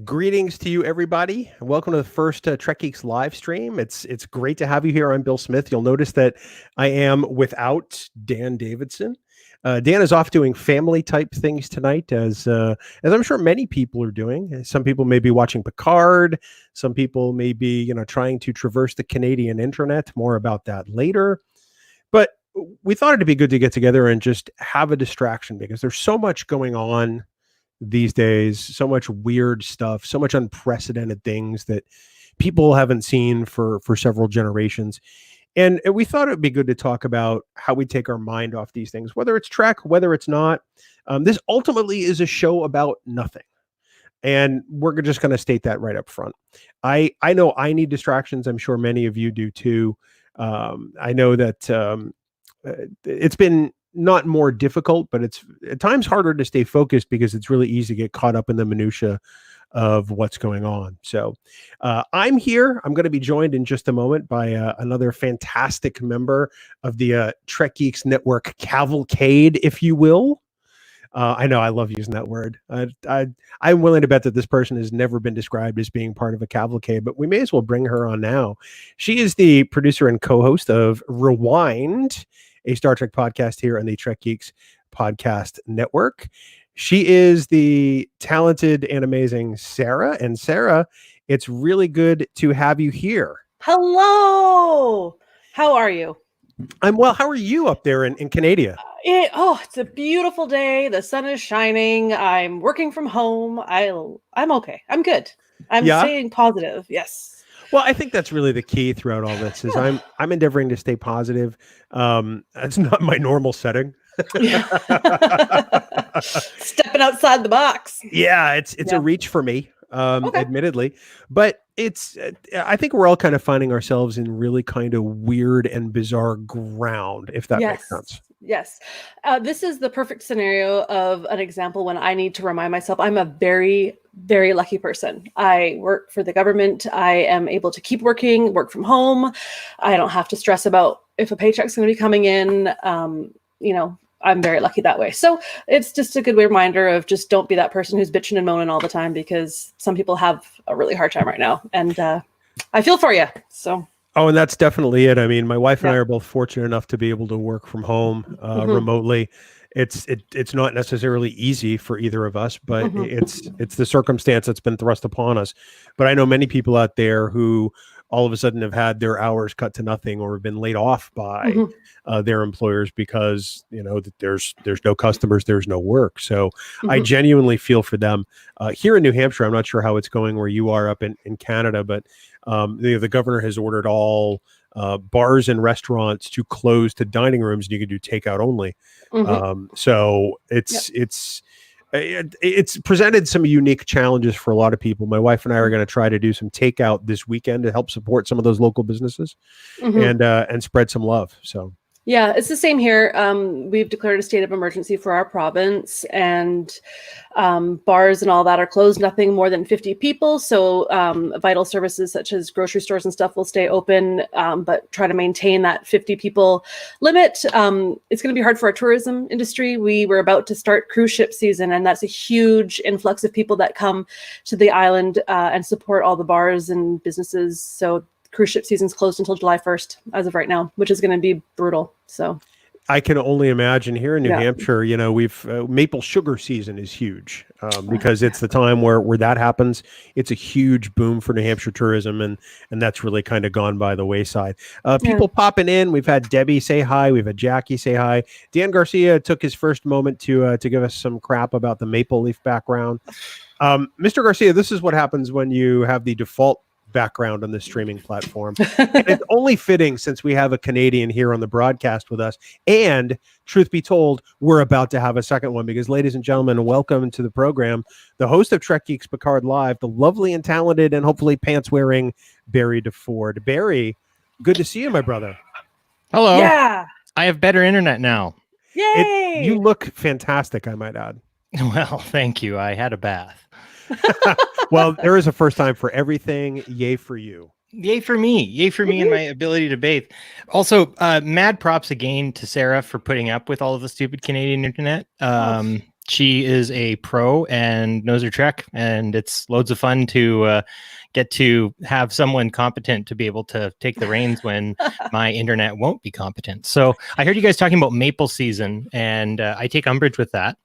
Greetings to you, everybody. Welcome to the first Trek Geeks live stream. It's great to have you here. I'm Bill Smith. You'll notice that I am without Dan Davidson. Dan is off doing family type things tonight, as I'm sure many people are doing. Some people may be watching Picard. Some people may be, trying to traverse the Canadian internet. More about that later. But we thought it'd be good to get together and just have a distraction because there's so much going on these days, so much weird stuff, so much unprecedented things that people haven't seen for several generations. And we thought it'd be good to talk about how we take our mind off these things, whether it's Trek, whether it's not. This ultimately is a show about nothing. And we're just going to state that right up front. I know I need distractions. I'm sure many of you do too. I know that it's been not more difficult, but it's at times harder to stay focused because it's really easy to get caught up in the minutia of what's going on. So I'm here. I'm going to be joined in just a moment by another fantastic member of the Trek Geeks Network cavalcade, if you will. I know I love using that word. I'm willing to bet that this person has never been described as being part of a cavalcade, but we may as well bring her on now. She is the producer and co-host of Rewind, a Star Trek podcast here on the Trek Geeks Podcast Network. She is the talented and amazing Sarah. And Sarah, it's really good to have you here. Hello. How are you? I'm well. How are you up there in Canada? It's a beautiful day. The sun is shining. I'm working from home. I'm okay. I'm good. I'm staying positive. Yes. Well, I think that's really the key throughout all this is I'm endeavoring to stay positive. That's not my normal setting. Stepping outside the box. Yeah, it's a reach for me, admittedly, but I think we're all kind of finding ourselves in really kind of weird and bizarre ground, if that makes sense. Yes. This is the perfect scenario of an example when I need to remind myself I'm a very, very lucky person. I work for the government. I am able to keep working, work from home. I don't have to stress about if a paycheck's going to be coming in. I'm very lucky that way. So it's just a good reminder of just don't be that person who's bitching and moaning all the time, because some people have a really hard time right now. And I feel for you. So. Oh, and that's definitely it. I mean, my wife and I are both fortunate enough to be able to work from home remotely. It's not necessarily easy for either of us, but it's the circumstance that's been thrust upon us. But I know many people out there who all of a sudden have had their hours cut to nothing or have been laid off by their employers because that there's no customers, there's no work. So I genuinely feel for them. Here in New Hampshire, I'm not sure how it's going where you are up in Canada, but the governor has ordered all bars and restaurants to close to dining rooms, and you can do takeout only. So it's presented some unique challenges for a lot of people. My wife and I are going to try to do some takeout this weekend to help support some of those local businesses and spread some love. So. Yeah, it's the same here. We've declared a state of emergency for our province, and bars and all that are closed, nothing more than 50 people. So vital services such as grocery stores and stuff will stay open, but try to maintain that 50 people limit. It's going to be hard for our tourism industry. We were about to start cruise ship season, and that's a huge influx of people that come to the island and support all the bars and businesses. So cruise ship season's closed until July 1st as of right now, which is going to be brutal. So I can only imagine here in New Hampshire, we've maple sugar season is huge because it's the time where that happens. It's a huge boom for New Hampshire tourism, and that's really kind of gone by the wayside. People popping in. We've had Debbie say hi. We've had Jackie say hi. Dan Garcia took his first moment to give us some crap about the maple leaf background. Mr. Garcia, this is what happens when you have the default background on the streaming platform. And it's only fitting since we have a Canadian here on the broadcast with us. And truth be told, we're about to have a second one because, ladies and gentlemen, welcome to the program, the host of Trek Geeks Picard Live, the lovely and talented and hopefully pants-wearing Barry DeFord. Barry, good to see you, my brother. Hello. Yeah. I have better internet now. Yay. You look fantastic, I might add. Well, thank you. I had a bath. Well, there is a first time for everything. Yay for you. Yay for me. Yay for me and my ability to bathe. Also, mad props again to Sarah for putting up with all of the stupid Canadian internet. She is a pro and knows her trek, and it's loads of fun to get to have someone competent to be able to take the reins when my internet won't be competent. So I heard you guys talking about maple season, and I take umbrage with that.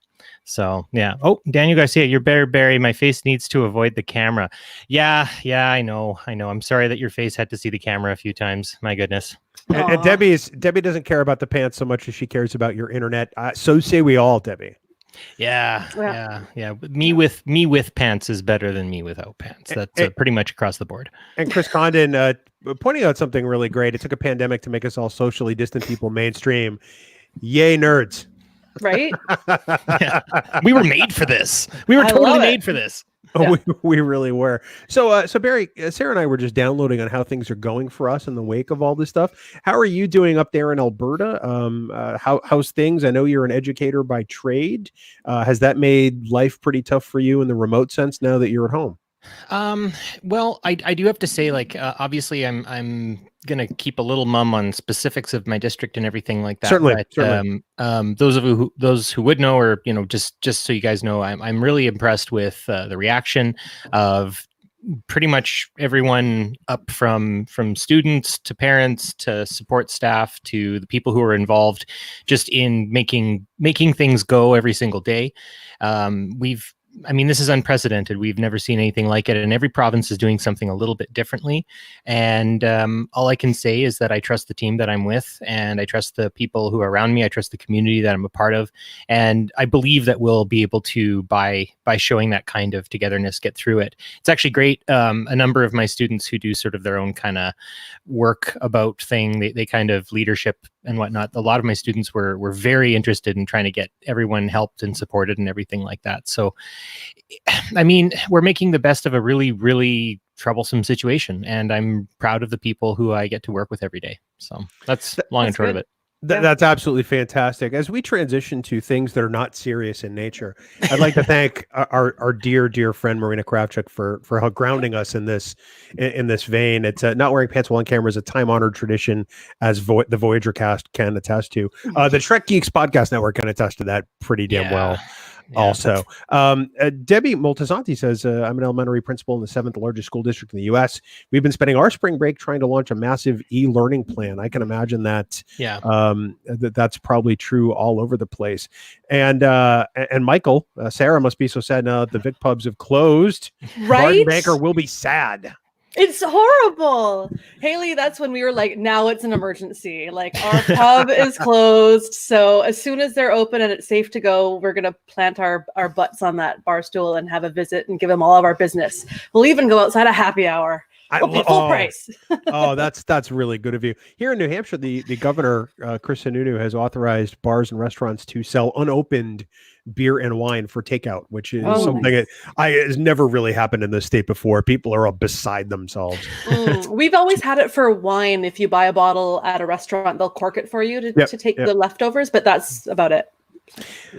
So yeah. Oh, Daniel Garcia, you're better, Barry. My face needs to avoid the camera. Yeah, I know. I'm sorry that your face had to see the camera a few times. My goodness. And Debbie doesn't care about the pants so much as she cares about your internet. So say we all, Debbie. Yeah. Me with pants is better than me without pants. That's pretty much across the board. And Chris Condon pointing out something really great. It took a pandemic to make us all socially distant people mainstream. Yay, nerds. Right? Yeah. We were made for this. We were totally made for this. Yeah. We really were. So Barry, Sarah and I were just downloading on how things are going for us in the wake of all this stuff. How are you doing up there in Alberta? How's things? I know you're an educator by trade. Has that made life pretty tough for you in the remote sense now that you're at home? Well, I do have to say, like, obviously I'm gonna keep a little mum on specifics of my district and everything like that. Certainly. Those who would know, or just so you guys know, I'm really impressed with the reaction of pretty much everyone, up from students to parents to support staff to the people who are involved just in making things go every single day. This is unprecedented. We've never seen anything like it, and every province is doing something a little bit differently. And all I can say is that I trust the team that I'm with, and I trust the people who are around me. I trust the community that I'm a part of, and I believe that we'll be able to, by showing that kind of togetherness, get through it. It's actually great. A number of my students who do sort of their own kind of work about thing, they kind of leadership and whatnot. A lot of my students were very interested in trying to get everyone helped and supported and everything like that. So, we're making the best of a really, really troublesome situation, and I'm proud of the people who I get to work with every day. So that's long and short of it. That's absolutely fantastic. As we transition to things that are not serious in nature, I'd like to thank our dear friend Marina Kravchuk for grounding us in this vein. It's not wearing pants while on camera is a time-honored tradition, as the Voyager cast can attest to. The Trek Geeks podcast network can attest to that pretty damn well. Yeah. Also, Debbie Moltisanti says, I'm an elementary principal in the 7th largest school district in the U.S. We've been spending our spring break trying to launch a massive e-learning plan. I can imagine that. Yeah. That's probably true all over the place. And Michael, Sarah must be so sad now that the Vic pubs have closed. Right. Martin Baker will be sad. It's horrible. Haley, that's when we were like, now it's an emergency. Like, our pub is closed. So as soon as they're open and it's safe to go, we're going to plant our butts on that bar stool and have a visit and give them all of our business. We'll even go outside a happy hour. Full price. That's really good of you. Here in New Hampshire, the governor, Chris Sununu, has authorized bars and restaurants to sell unopened beer and wine for takeout, which is something that has never really happened in this state before. People are all beside themselves. We've always had it for wine. If you buy a bottle at a restaurant, they'll cork it for you to take the leftovers, but that's about it.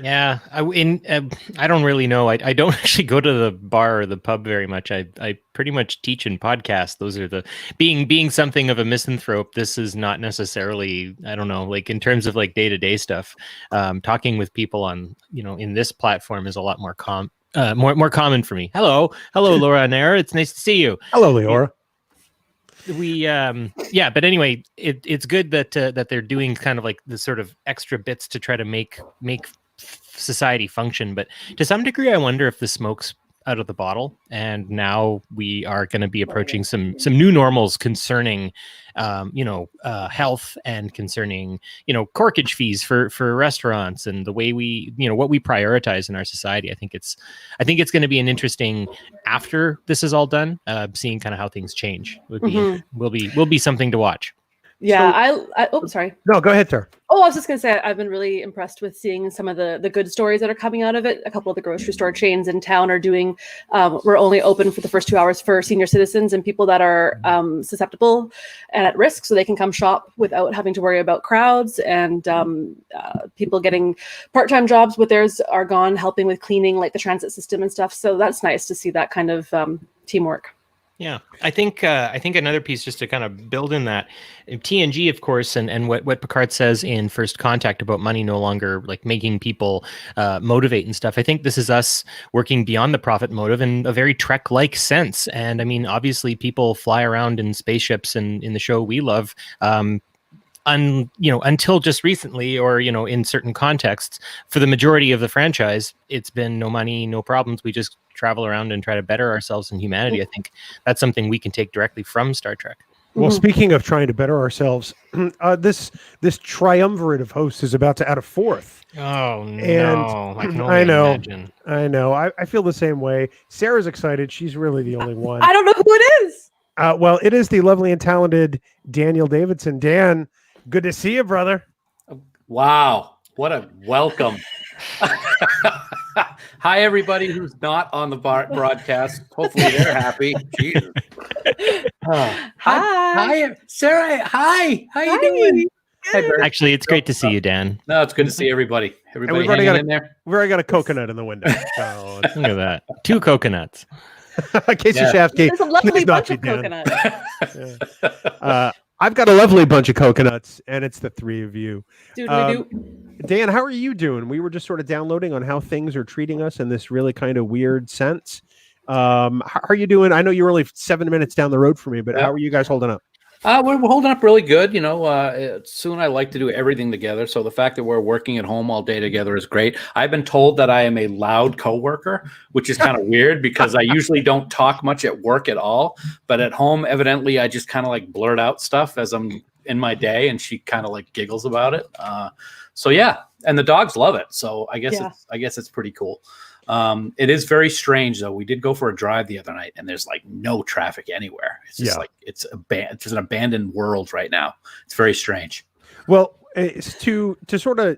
Yeah, I don't really know. I don't actually go to the bar or the pub very much. I pretty much teach and podcast. Those are the being something of a misanthrope. This is not necessarily, I don't know, like in terms of like day-to-day stuff. Talking with people on, in this platform is a lot more more common for me. Hello, Laura Nair. It's nice to see you. Hello, Laura. But anyway, it's good that they're doing kind of like the sort of extra bits to try to make society function. But to some degree, I wonder if the smoke's out of the bottle, and now we are going to be approaching some new normals concerning health, and concerning corkage fees for restaurants, and the way we what we prioritize in our society. I think it's going to be an interesting, after this is all done, seeing kind of how things change will be something to watch. Yeah, sorry. No, go ahead, sir. Oh, I was just going to say, I've been really impressed with seeing some of the good stories that are coming out of it. A couple of the grocery store chains in town are doing, we're only open for the first 2 hours for senior citizens and people that are susceptible and at risk, so they can come shop without having to worry about crowds, and people getting part-time jobs with theirs are gone, helping with cleaning, like the transit system and stuff. So that's nice to see that kind of teamwork. Yeah, I think another piece just to kind of build in that TNG, of course, and what Picard says in First Contact about money no longer like making people motivate and stuff. I think this is us working beyond the profit motive in a very Trek-like sense. And I mean, obviously, people fly around in spaceships, and in the show we love. Until just recently, or in certain contexts, for the majority of the franchise, it's been no money, no problems. We just travel around and try to better ourselves in humanity. I think that's something we can take directly from Star Trek. Well, speaking of trying to better ourselves, this triumvirate of hosts is about to add a fourth. Oh And no! I can only imagine. I know. I feel the same way. Sarah's excited. She's really the only one. I don't know who it is. Well, it is the lovely and talented Daniel Davidson. Dan, good to see you, brother. Wow, what a welcome. Hi, everybody who's not on the broadcast. Hopefully they're happy. Jesus. Hi, Sarah. Hi. How you doing? Hi, Actually, it's great to see you, Dan. No, it's good to see everybody. Everybody we've already hanging got in there. We've already got a coconut in the window. So Look at that. 2 coconuts. Casey Shafsky, There's a lovely please not bunch of be down. coconuts. I've got a lovely bunch of coconuts, and it's the three of you. Dude, Dan, how are you doing? We were just sort of downloading on how things are treating us in this really kind of weird sense. How are you doing? I know you're only 7 minutes down the road from me, but how are you guys holding up? We're holding up really good. Soon I like to do everything together. So the fact that we're working at home all day together is great. I've been told that I am a loud coworker, which is kind of weird because I usually don't talk much at work at all. But at home, evidently, I just kind of like blurt out stuff as I'm in my day, and she kind of like giggles about it. So yeah, and the dogs love it. So I guess it's pretty cool. It is very strange though. We did go for a drive the other night, and there's like no traffic anywhere. It's just like it's just an abandoned world right now. It's very strange. Well, it's to sort of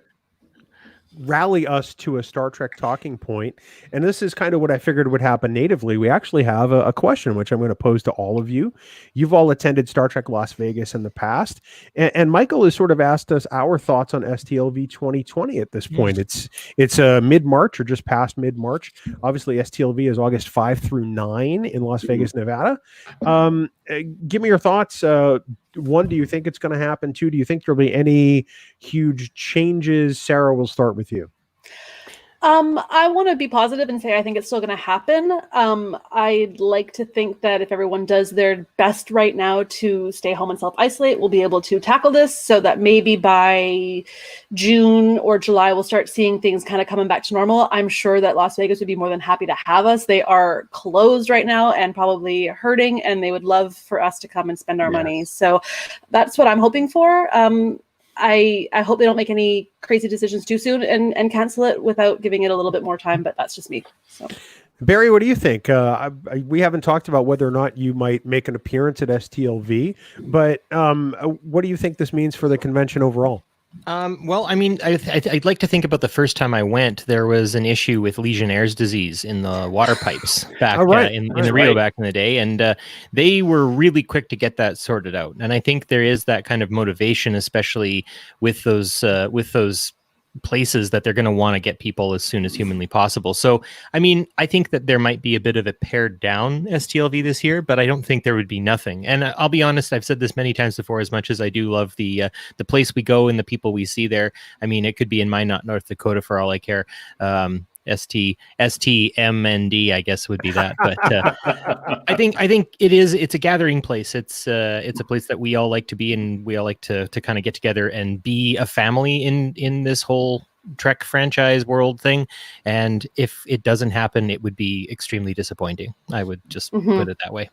rally us to a Star Trek talking point, and this is kind of what I figured would happen natively. We actually have a question which I'm going to pose to all of you. You've all attended Star Trek Las Vegas in the past, and Michael has sort of asked us our thoughts on STLV 2020 at this point. It's mid-March or just past mid-March. Obviously, STLV is August 5 through 9 in Las Vegas, Nevada. Give me your thoughts. One, do you think it's going to happen? Two, do you think there'll be any huge changes? Sarah, we'll start with you. I want to be positive and say I think it's still going to happen. I'd like to think that if everyone does their best right now to stay home and self-isolate, we'll be able to tackle this so that maybe by June or July, we'll start seeing things kind of coming back to normal. I'm sure that Las Vegas would be more than happy to have us. They are closed right now and probably hurting, and they would love for us to come and spend our money. So that's what I'm hoping for. I hope they don't make any crazy decisions too soon and cancel it without giving it a little bit more time, but that's just me. So, Barry, what do you think? We haven't talked about whether or not you might make an appearance at STLV, but what do you think this means for the convention overall? Well, I mean, I'd like to think about the first time I went, there was an issue with Legionnaire's disease in the water pipes back in the Rio back in the day. And they were really quick to get that sorted out. And I think there is that kind of motivation, especially with those places that they're going to want to get people as soon as humanly possible. So, I mean, I think that there might be a bit of a pared down STLV this year, but I don't think there would be nothing. And I'll be honest, I've said this many times before, as much as I do love the place we go and the people we see there. I mean, it could be in Minot, North Dakota for all I care. STMND, I guess would be that. But I think it's a gathering place. It's a place that we all like to be, and we all like to kind of get together and be a family in this whole Trek franchise world thing. And if it doesn't happen, it would be extremely disappointing. I would just put it that way.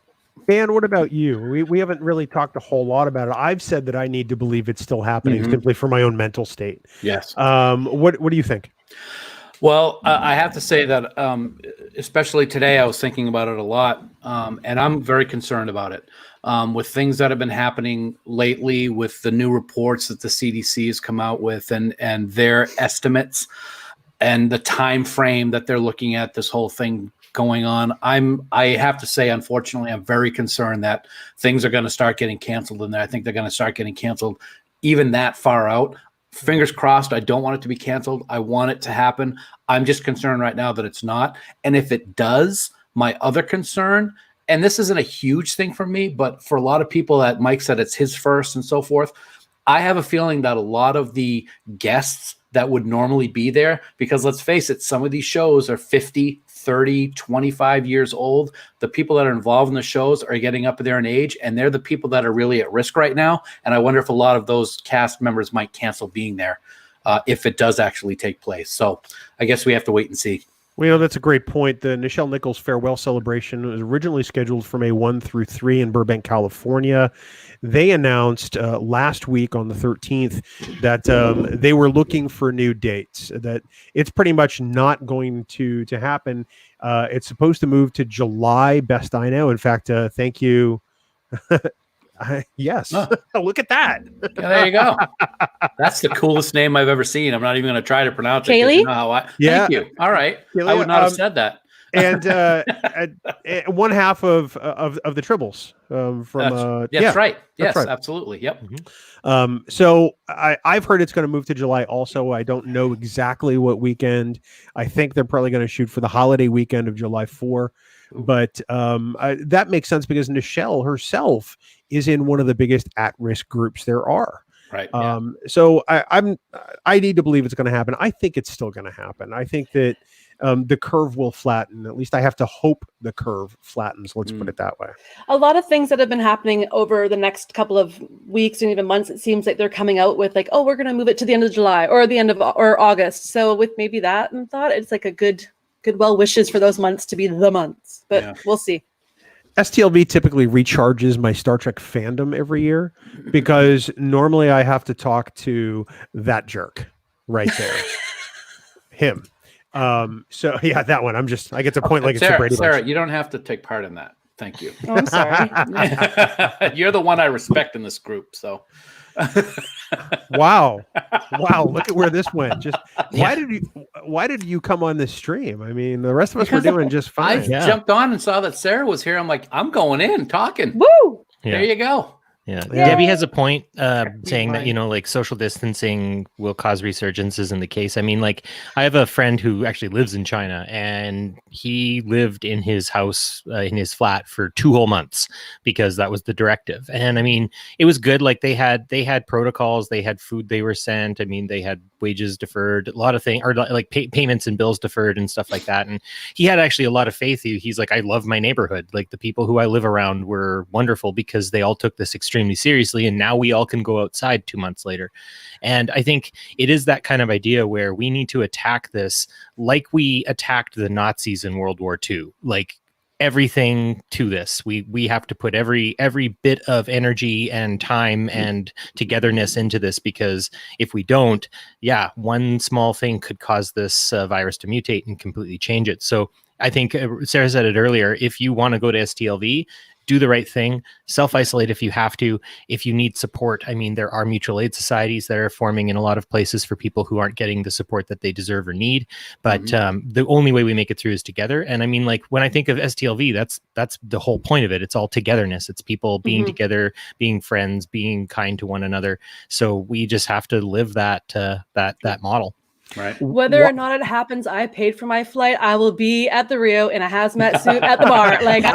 Dan, what about you? We haven't really talked a whole lot about it. I've said that I need to believe it's still happening simply for my own mental state. Yes. What do you think? Well, I have to say that, especially today, I was thinking about it a lot, and I'm very concerned about it. With things that have been happening lately, with the new reports that the CDC has come out with, and their estimates, and the time frame that they're looking at this whole thing going on, I have to say, unfortunately, I'm very concerned that things are going to start getting canceled, and I think they're going to start getting canceled even that far out. Fingers crossed. I don't want it to be canceled. I want it to happen. I'm just concerned right now that it's not. And if it does, my other concern, and this isn't a huge thing for me, but for a lot of people that Mike said it's his first and so forth, I have a feeling that a lot of the guests that would normally be there, because let's face it, some of these shows are 50, 30, 25 years old. The people that are involved in the shows are getting up there in age, and they're the people that are really at risk right now. And I wonder if a lot of those cast members might cancel being there if it does actually take place. So I guess we have to wait and see. Well, that's a great point. The Nichelle Nichols farewell celebration was originally scheduled for May 1 through 3 in Burbank, California. They announced last week on the 13th that they were looking for new dates, that it's pretty much not going to happen. It's supposed to move to July, best I know. In fact, thank you. Yes. Look at that. Yeah, there you go. That's the coolest name I've ever seen. I'm not even going to try to pronounce it. Kaylee? You know how Thank you. All right. Kaylee, I would not have said that. And one half of the Tribbles from that's right. Yes, right. absolutely. Yep. So I've heard it's going to move to July also. I don't know exactly what weekend. I think they're probably going to shoot for the holiday weekend of July 4. But that makes sense because Nichelle herself is in one of the biggest at-risk groups there are. Right. So I need to believe it's going to happen. I think it's still going to happen. I think that the curve will flatten. At least I have to hope the curve flattens. Let's put it that way. A lot of things that have been happening over the next couple of weeks and even months, it seems like they're coming out with like, oh, we're going to move it to the end of July or the end of or August. So with maybe that in thought, it's like a good well wishes for those months to be the months, but we'll see. STLV typically recharges my Star Trek fandom every year because normally I have to talk to that jerk right there. Him. So yeah, that one. I get to point like it's a Brady Sarah, Bunch. You don't have to take part in that. Thank you. Oh, I'm sorry. You're the one I respect in this group. So Wow. Look at where this went. Just why did you come on this stream? I mean, the rest of us were doing just fine. I jumped on and saw that Sarah was here. I'm like, I'm going in talking. Woo! There you go. Yeah. Yay! Debbie has a point saying that, like social distancing will cause resurgences in the case. I mean, like I have a friend who actually lives in China and he lived in his house, in his flat for 2 whole months because that was the directive. And I mean, it was good. Like they had protocols, they had food they were sent. I mean, they had wages deferred, a lot of things, or like payments and bills deferred and stuff like that. And he had actually a lot of faith. He's like, I love my neighborhood. Like the people who I live around were wonderful because they all took this extremely seriously. And now we all can go outside 2 months later. And I think it is that kind of idea where we need to attack this like we attacked the Nazis in World War II. Like everything to this. We have to put every bit of energy and time and togetherness into this, because if we don't, one small thing could cause this virus to mutate and completely change it. So I think Sarah said it earlier, if you want to go to STLV, do the right thing, self-isolate if you have to. If you need support, I mean, there are mutual aid societies that are forming in a lot of places for people who aren't getting the support that they deserve or need. But the only way we make it through is together. And I mean, like when I think of STLV, that's the whole point of it. It's all togetherness. It's people being together, being friends, being kind to one another. So we just have to live that model. Right. Whether or not it happens, I paid for my flight. I will be at the Rio in a hazmat suit at the bar. Like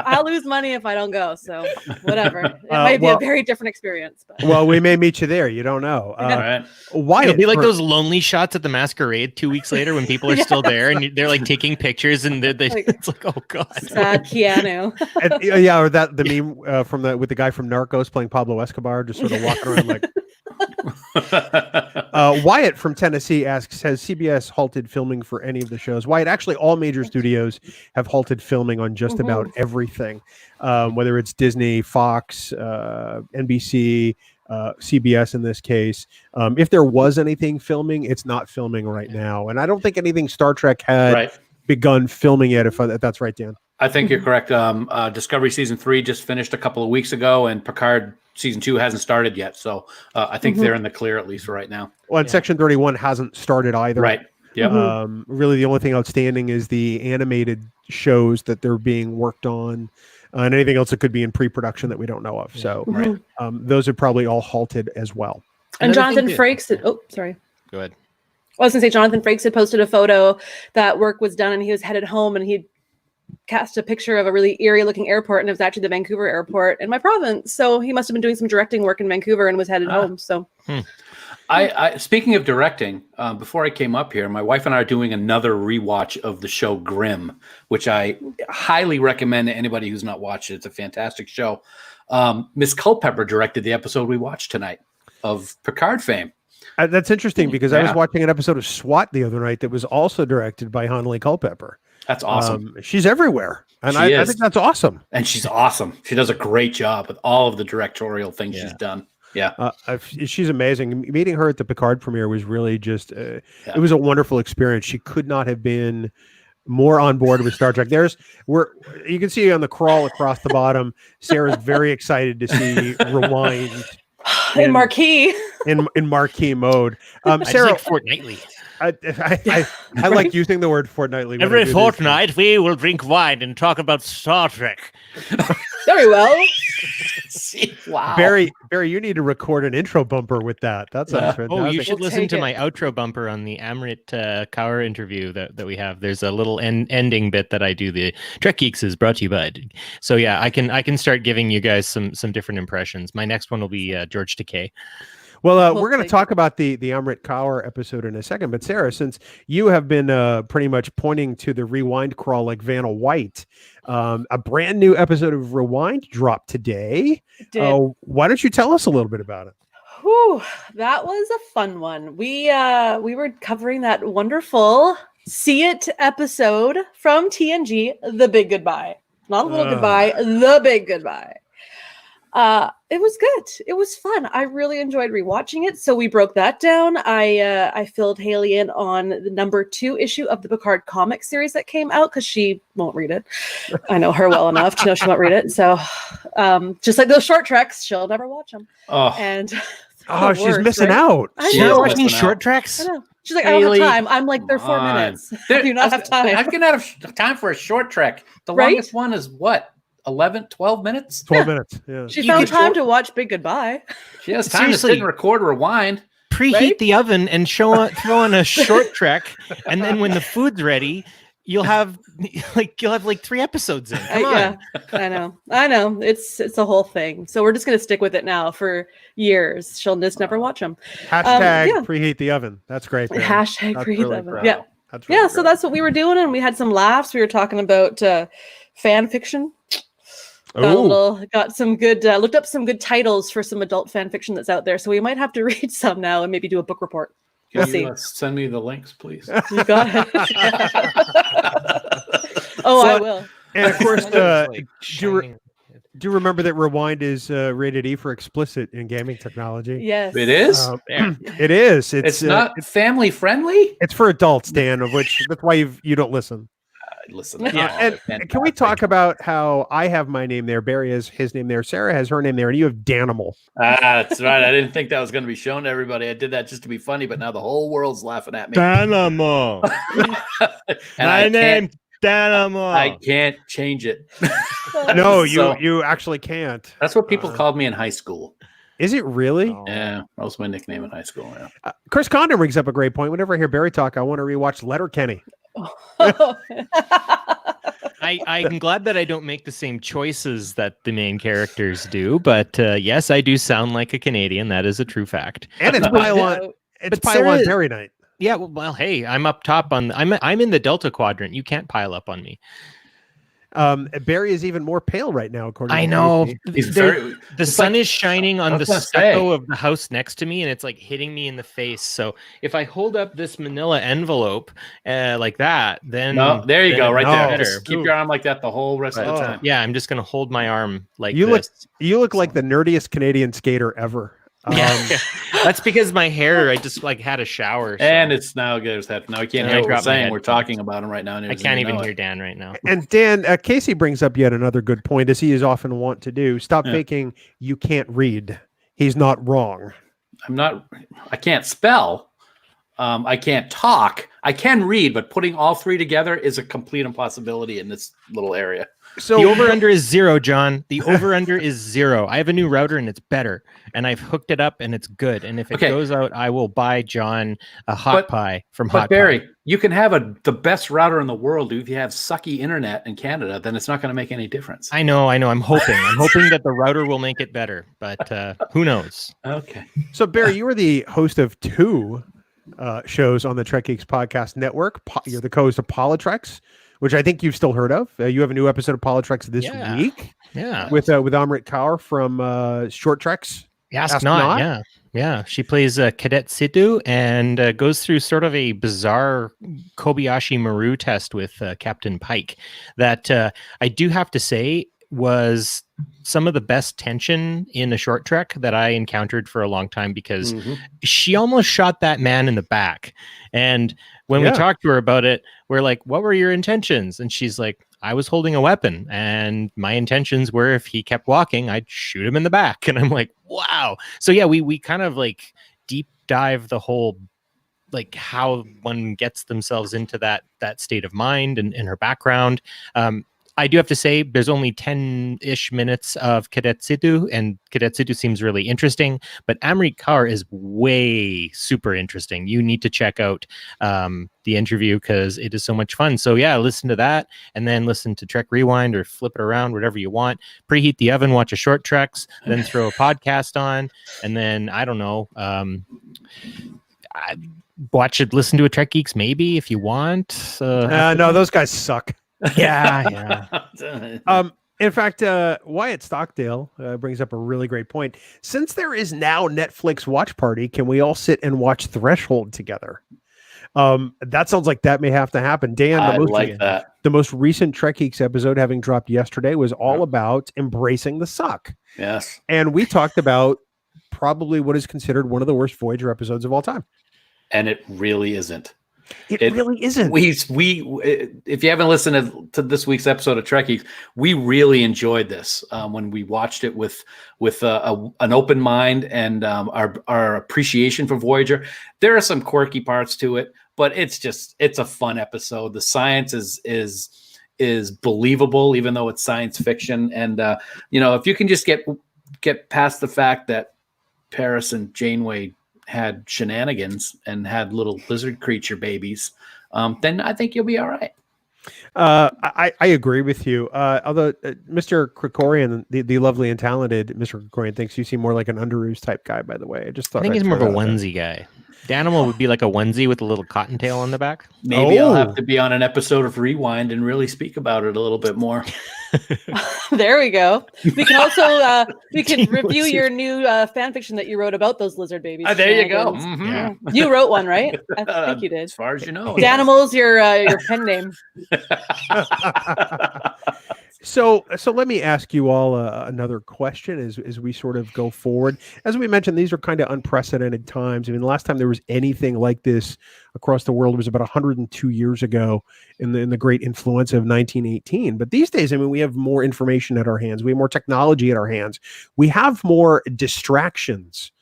I'll lose money if I don't go. So whatever. It might be a very different experience. But. Well, we may meet you there. You don't know. Right. Why it'll be like those lonely shots at the masquerade 2 weeks later when people are still there and they're like taking pictures and it's like, oh god, sad Keanu. Or that the meme from with the guy from Narcos playing Pablo Escobar, just sort of walking around like. Wyatt from Tennessee asks, has CBS halted filming for any of the shows? Wyatt, actually all major studios have halted filming on just about everything, whether it's Disney, Fox, NBC, CBS in this case. If there was anything filming, it's not filming right now. And I don't think anything Star Trek had begun filming yet, if that's right, Dan. I think you're correct. Discovery Season 3 just finished a couple of weeks ago, and Picard Season 2 hasn't started yet. So I think they're in the clear, at least right now. Well, and Section 31 hasn't started either. Right. Yeah. Really, the only thing outstanding is the animated shows that they're being worked on, and anything else that could be in pre-production that we don't know of. So those are probably all halted as well. And Jonathan Frakes sorry. Go ahead. I was going to say Jonathan Frakes had posted a photo that work was done and he was headed home and he cast a picture of a really eerie looking airport, and it was actually the Vancouver airport in my province. So he must have been doing some directing work in Vancouver and was headed home. So I speaking of directing, before I came up here, my wife and I are doing another rewatch of the show Grimm, which I highly recommend to anybody who's not watched it. It's a fantastic show. Miss Culpepper directed the episode we watched tonight of Picard fame. That's interesting because I was watching an episode of SWAT the other night that was also directed by Hanley Culpepper. That's awesome. She's everywhere. And I think that's awesome. And she's awesome. She does a great job with all of the directorial things she's done. Yeah. She's amazing. Meeting her at the Picard premiere was really just, it was a wonderful experience. She could not have been more on board with Star Trek. You can see on the crawl across the bottom, Sarah's very excited to see Rewind in marquee mode. Sarah, like fortnightly. I like using the word fortnightly. Every fortnight, we will drink wine and talk about Star Trek. Very well. Wow. Barry, you need to record an intro bumper with that. That's fantastic. Oh, you should listen to my outro bumper on the Amrit Kaur interview that we have. There's a little ending bit that I do. The Trek Geeks is brought to you by. So yeah, I can start giving you guys some different impressions. My next one will be George Takei. Well, we're going to talk about the Amrit Kaur episode in a second. But Sarah, since you have been pretty much pointing to the Rewind crawl like Vanna White, a brand new episode of Rewind dropped today. Why don't you tell us a little bit about it? Whew, that was a fun one. We were covering that wonderful See It episode from TNG, The Big Goodbye. Not a little goodbye, The Big Goodbye. It was good. It was fun. I really enjoyed rewatching it. So we broke that down. I filled Haley in on the #2 issue of the Picard comic series that came out because she won't read it. I know her well enough to know she won't read it. So just like those short treks, she'll never watch them. She's missing out. She's not watching short treks. I know. She's like, I don't have time. I'm like, they're 4 minutes. I do not have time. I can have time for a short trek. The longest one is what? 12 minutes? 12 minutes. Yeah. She found time to watch Big Goodbye. She has time to sit and record Rewind. Preheat the oven and throw on a short trek, and then when the food's ready, you'll have like 3 episodes in. Come on. Yeah, I know. It's a whole thing. So we're just gonna stick with it now for years. She'll just never watch them. Hashtag preheat the oven. That's great. Man. Hashtag that's preheat really the oven. proud. Yeah. That's really So that's what we were doing, and we had some laughs. We were talking about fan fiction. Got some good looked up some good titles for some adult fan fiction that's out there. So we might have to read some now and maybe do a book report. Can you send me the links, please? You got it. I will. And of course, do you remember that Rewind is rated E for explicit in gaming technology? Yes, it is. It is. It's not family friendly. It's for adults, Dan. Of which that's why you don't listen. Listen. And can we talk about how I have my name there, Barry has his name there, Sarah has her name there, and you have Danimal. That's right. I didn't think that was going to be shown to everybody. I did that just to be funny, but now the whole world's laughing at me. Danimal. My name, Danimal. I can't change it. No, you actually can't. That's what people called me in high school. Is it really? Yeah, that was my nickname in high school. Yeah. Chris Condon brings up a great point. Whenever I hear Barry talk, I want to rewatch Letterkenny. I'm glad that I don't make the same choices that the main characters do, but yes, I do sound like a Canadian. That is a true fact. And it's Pylon. It's Pylon Barry night. Yeah, well, hey, I'm up top on. I'm in the Delta quadrant. You can't pile up on me. Barry is even more pale right now, according to know. The sun is shining on the stucco of the house next to me, and it's like hitting me in the face. So if I hold up this manila envelope like that, then there you go, right there. Just keep your arm like that the whole rest of the time. Yeah, I'm just gonna hold my arm like this. You look like the nerdiest Canadian skater ever. That's because my hair, I just had a shower. So. And it's now good. Now I can't hear what we're saying. We're talking about him right now. I can't even hear Dan right now. And Dan, Casey brings up yet another good point, as he is often wont to do. Stop faking you can't read. He's not wrong. I can't spell. I can't talk. I can read, but putting all three together is a complete impossibility in this little area. So The over-under is 0, John. The over-under is 0. I have a new router and it's better. And I've hooked it up and it's good. And if it goes out, I will buy John a hot pie from Hot Barry, Pie. you can have the best router in the world. If you have sucky internet in Canada, then it's not going to make any difference. I know. I'm hoping that the router will make it better, but who knows? Okay. So Barry, you were the host of 2 shows on the Trek Geeks podcast network. You're the co-host of Politrex, which I think you've still heard of. You have a new episode of Politrex this week. Yeah. With Amrit Kaur from Short Treks. Ask Not. Yeah. She plays Cadet Sidhu and goes through sort of a bizarre Kobayashi Maru test with Captain Pike that I do have to say was some of the best tension in a short trek that I encountered for a long time, because she almost shot that man in the back. And when we talked to her about it, we're like, what were your intentions? And she's like, I was holding a weapon and my intentions were if he kept walking, I'd shoot him in the back. And I'm like, wow. So yeah, we kind of like deep dive the whole, like how one gets themselves into that state of mind and her background. I do have to say there's only 10-ish minutes of Cadet Sidhu, and Cadet Sidhu seems really interesting, but Amrit Kaur is way super interesting. You need to check out the interview because it is so much fun. So yeah, listen to that and then listen to Trek Rewind or flip it around, whatever you want. Preheat the oven, watch a short treks, then throw a podcast on, and then I don't know, listen to a Trek Geeks maybe if you want. No, those guys suck. Yeah. In fact, Wyatt Stockdale brings up a really great point. Since there is now Netflix watch party, can we all sit and watch Threshold together? That sounds like that may have to happen. Dan, the most recent Trek Geeks episode, having dropped yesterday, was all about embracing the suck. Yes. And we talked about probably what is considered one of the worst Voyager episodes of all time. And it really isn't. It really isn't. We if you haven't listened to this week's episode of Trek Geeks, we really enjoyed this when we watched it with an open mind and our appreciation for Voyager. There are some quirky parts to it, but it's a fun episode. The science is believable, even though it's science fiction. And if you can just get past the fact that Paris and Janeway had shenanigans and had little lizard creature babies, then I think you'll be all right. I agree with you. Although Mr. Krikorian, the lovely and talented Mr. Krikorian, thinks you seem more like an Underoos type guy, by the way. I think he's more of a onesie guy. Danimal would be like a onesie with a little cottontail on the back. Maybe I'll have to be on an episode of Rewind and really speak about it a little bit more. There we go. We can also review your new fan fiction that you wrote about those lizard babies. There you go. Mm-hmm. Yeah. You wrote one, right? I think you did. As far as you know. Danimal's your pen name. So let me ask you all another question as we sort of go forward. As we mentioned, these are kind of unprecedented times. I mean, the last time there was anything like this across the world was about 102 years ago in the great influenza of 1918. But these days, I mean, we have more information at our hands. We have more technology at our hands. We have more distractions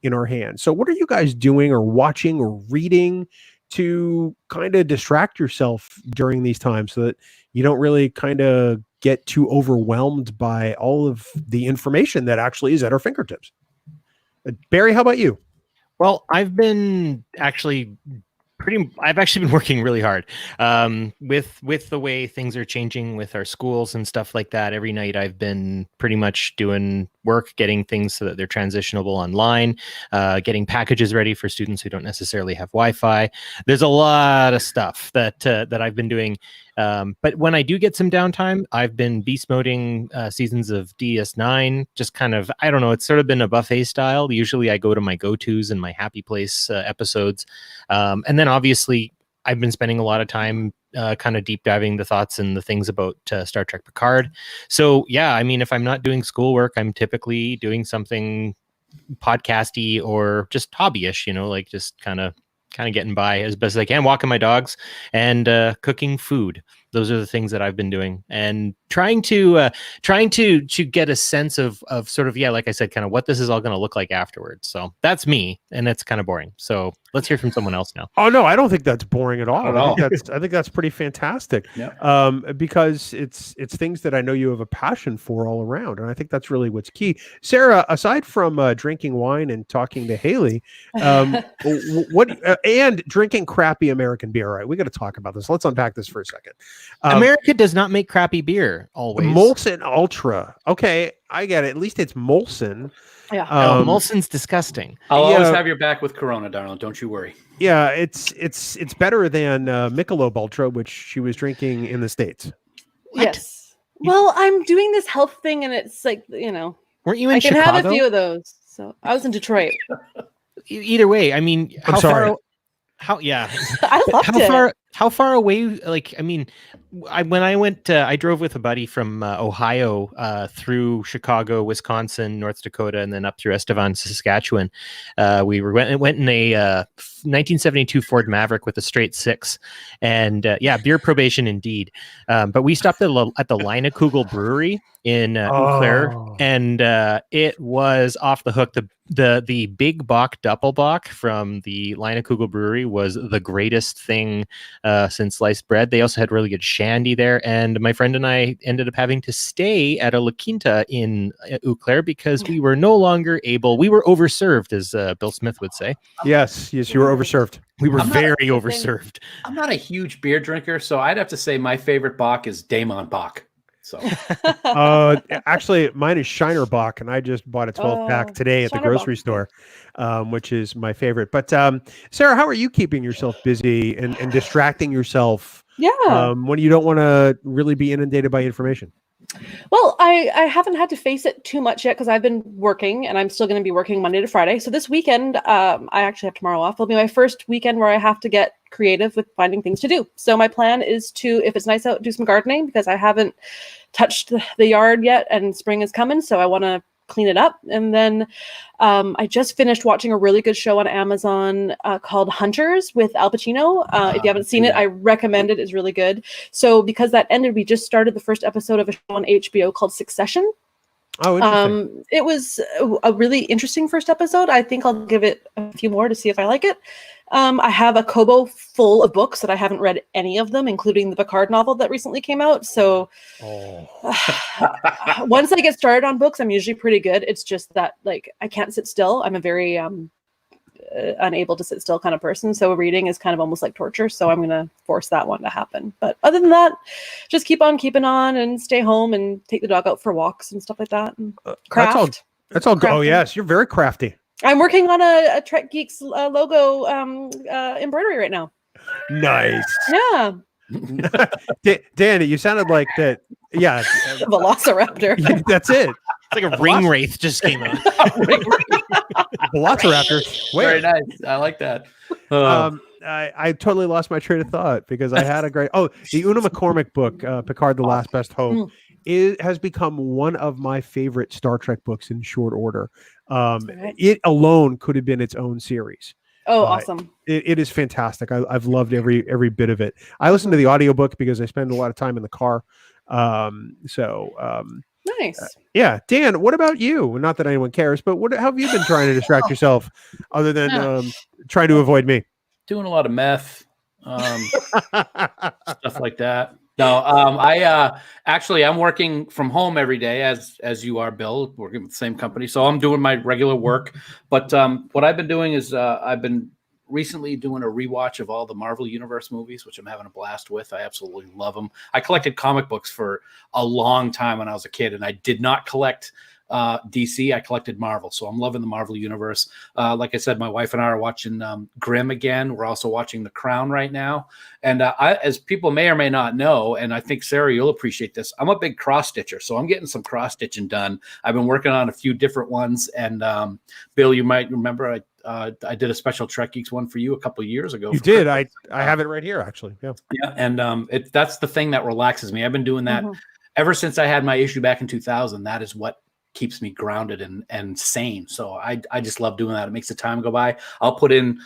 in our hands. So what are you guys doing or watching or reading to kind of distract yourself during these times so that you don't really kind of get too overwhelmed by all of the information that actually is at our fingertips? Barry, how about you? Well, I've actually been working really hard with the way things are changing with our schools and stuff like that. Every night I've been pretty much doing work, getting things so that they're transitionable online, getting packages ready for students who don't necessarily have Wi-Fi. There's a lot of stuff that I've been doing. But when I do get some downtime, I've been beast moding seasons of DS9, just kind of, I don't know, it's sort of been a buffet style. Usually I go to my go-tos and my happy place episodes. And then obviously I've been spending a lot of time kind of deep diving the thoughts and the things about Star Trek Picard. So yeah, I mean, if I'm not doing schoolwork, I'm typically doing something podcasty or just hobbyish, like just kind of getting by as best as I can, walking my dogs and cooking food. those are the things that I've been doing, and trying to get a sense of sort of, yeah, like I said, kind of what this is all going to look like afterwards. So that's me, and it's kind of boring. So let's hear from someone else now. Oh no, I don't think that's boring at all. Not at all. I think that's pretty fantastic. Yeah. Because it's things that I know you have a passion for all around, and I think that's really what's key. Sarah, aside from drinking wine and talking to Haley, what and drinking crappy American beer. All right, we got to talk about this. Let's unpack this for a second. America does not make crappy beer always. Molson Ultra. Okay, I get it. At least it's Molson. Yeah. Molson's disgusting. I'll always have your back with Corona, darling. Don't you worry. Yeah, it's better than Michelob Ultra, which she was drinking in the States. What? Yes. Well, I'm doing this health thing, and it's like, Weren't you in I can Chicago? have a few of those. So I was in Detroit. Either way, I mean, I'm sorry. Yeah. I loved it. How far away? Like, I mean, when I went, I drove with a buddy from Ohio through Chicago, Wisconsin, North Dakota, and then up through Estevan, Saskatchewan. We went in a 1972 Ford Maverick with a straight six, and beer probation indeed. But we stopped at the Leinekugel Brewery in Eau Claire, and it was off the hook. The Big Bock Doppelbock from the Leinekugel Brewery was the greatest thing since sliced bread. They also had really good shandy there, and my friend and I ended up having to stay at a La Quinta in Eau Claire because we were no longer able. We were overserved, as Bill Smith would say. Yes, you were overserved. We were very overserved. I'm not a huge beer drinker, so I'd have to say my favorite Bock is Damon Bock. So actually, mine is Shiner Bock, and I just bought a 12-pack today at the Shiner grocery Bock. store, which is my favorite. But Sarah, how are you keeping yourself busy and distracting yourself when you don't want to really be inundated by information? Well, I haven't had to face it too much yet because I've been working, and I'm still going to be working Monday to Friday. So this weekend, I actually have tomorrow off. It'll be my first weekend where I have to get creative with finding things to do. So my plan is to, if it's nice out, do some gardening because I haven't touched the yard yet, and spring is coming. So I want to clean it up. And then I just finished watching a really good show on Amazon called Hunters with Al Pacino. If you haven't seen it, I recommend it. It's really good. So because that ended, we just started the first episode of a show on HBO called Succession. Oh, interesting. It was a really interesting first episode. I think I'll give it a few more to see if I like it. I have a Kobo full of books that I haven't read any of them, including the Picard novel that recently came out. So once I get started on books, I'm usually pretty good. It's just that, like, I can't sit still. I'm a very unable to sit still kind of person. So reading is kind of almost like torture. So I'm going to force that one to happen. But other than that, just keep on keeping on and stay home and take the dog out for walks and stuff like that. And craft. That's all good. Oh, Crafting. yes. You're very crafty. I'm working on a Trek Geeks logo embroidery right now. Nice. Yeah. Danny, you sounded like that. Yeah. Velociraptor. That's it. It's like a ring wraith just came out. Velociraptor. Wait. Very nice. I like that. I totally lost my train of thought because I had a great. Oh, the Una McCormick book, Picard: The Last Best Hope, has become one of my favorite Star Trek books in short order. It alone could have been its own series. Oh, awesome. It is fantastic. I've loved every bit of it. I listen to the audiobook because I spend a lot of time in the car. Nice. Yeah. Dan, what about you? Not that anyone cares, but how have you been trying to distract yourself other than trying to avoid me? Doing a lot of meth, stuff like that. No, I'm working from home every day as you are, Bill, working with the same company. So I'm doing my regular work. But what I've been doing is I've been recently doing a rewatch of all the Marvel Universe movies, which I'm having a blast with. I absolutely love them. I collected comic books for a long time when I was a kid, and I did not collect DC. I collected Marvel, so I'm loving the Marvel Universe. Like I said, my wife and I are watching Grimm again. We're also watching The Crown right now. And as people may or may not know, and I think, Sarah, you'll appreciate this, I'm a big cross-stitcher, so I'm getting some cross-stitching done. I've been working on a few different ones, and Bill, you might remember I did a special Trek Geeks one for you a couple of years ago. You did. I have it right here, actually. Yeah. Yeah, and that's the thing that relaxes me. I've been doing that ever since I had my issue back in 2000. That is what keeps me grounded and sane. So I just love doing that. It makes the time go by. I'll put in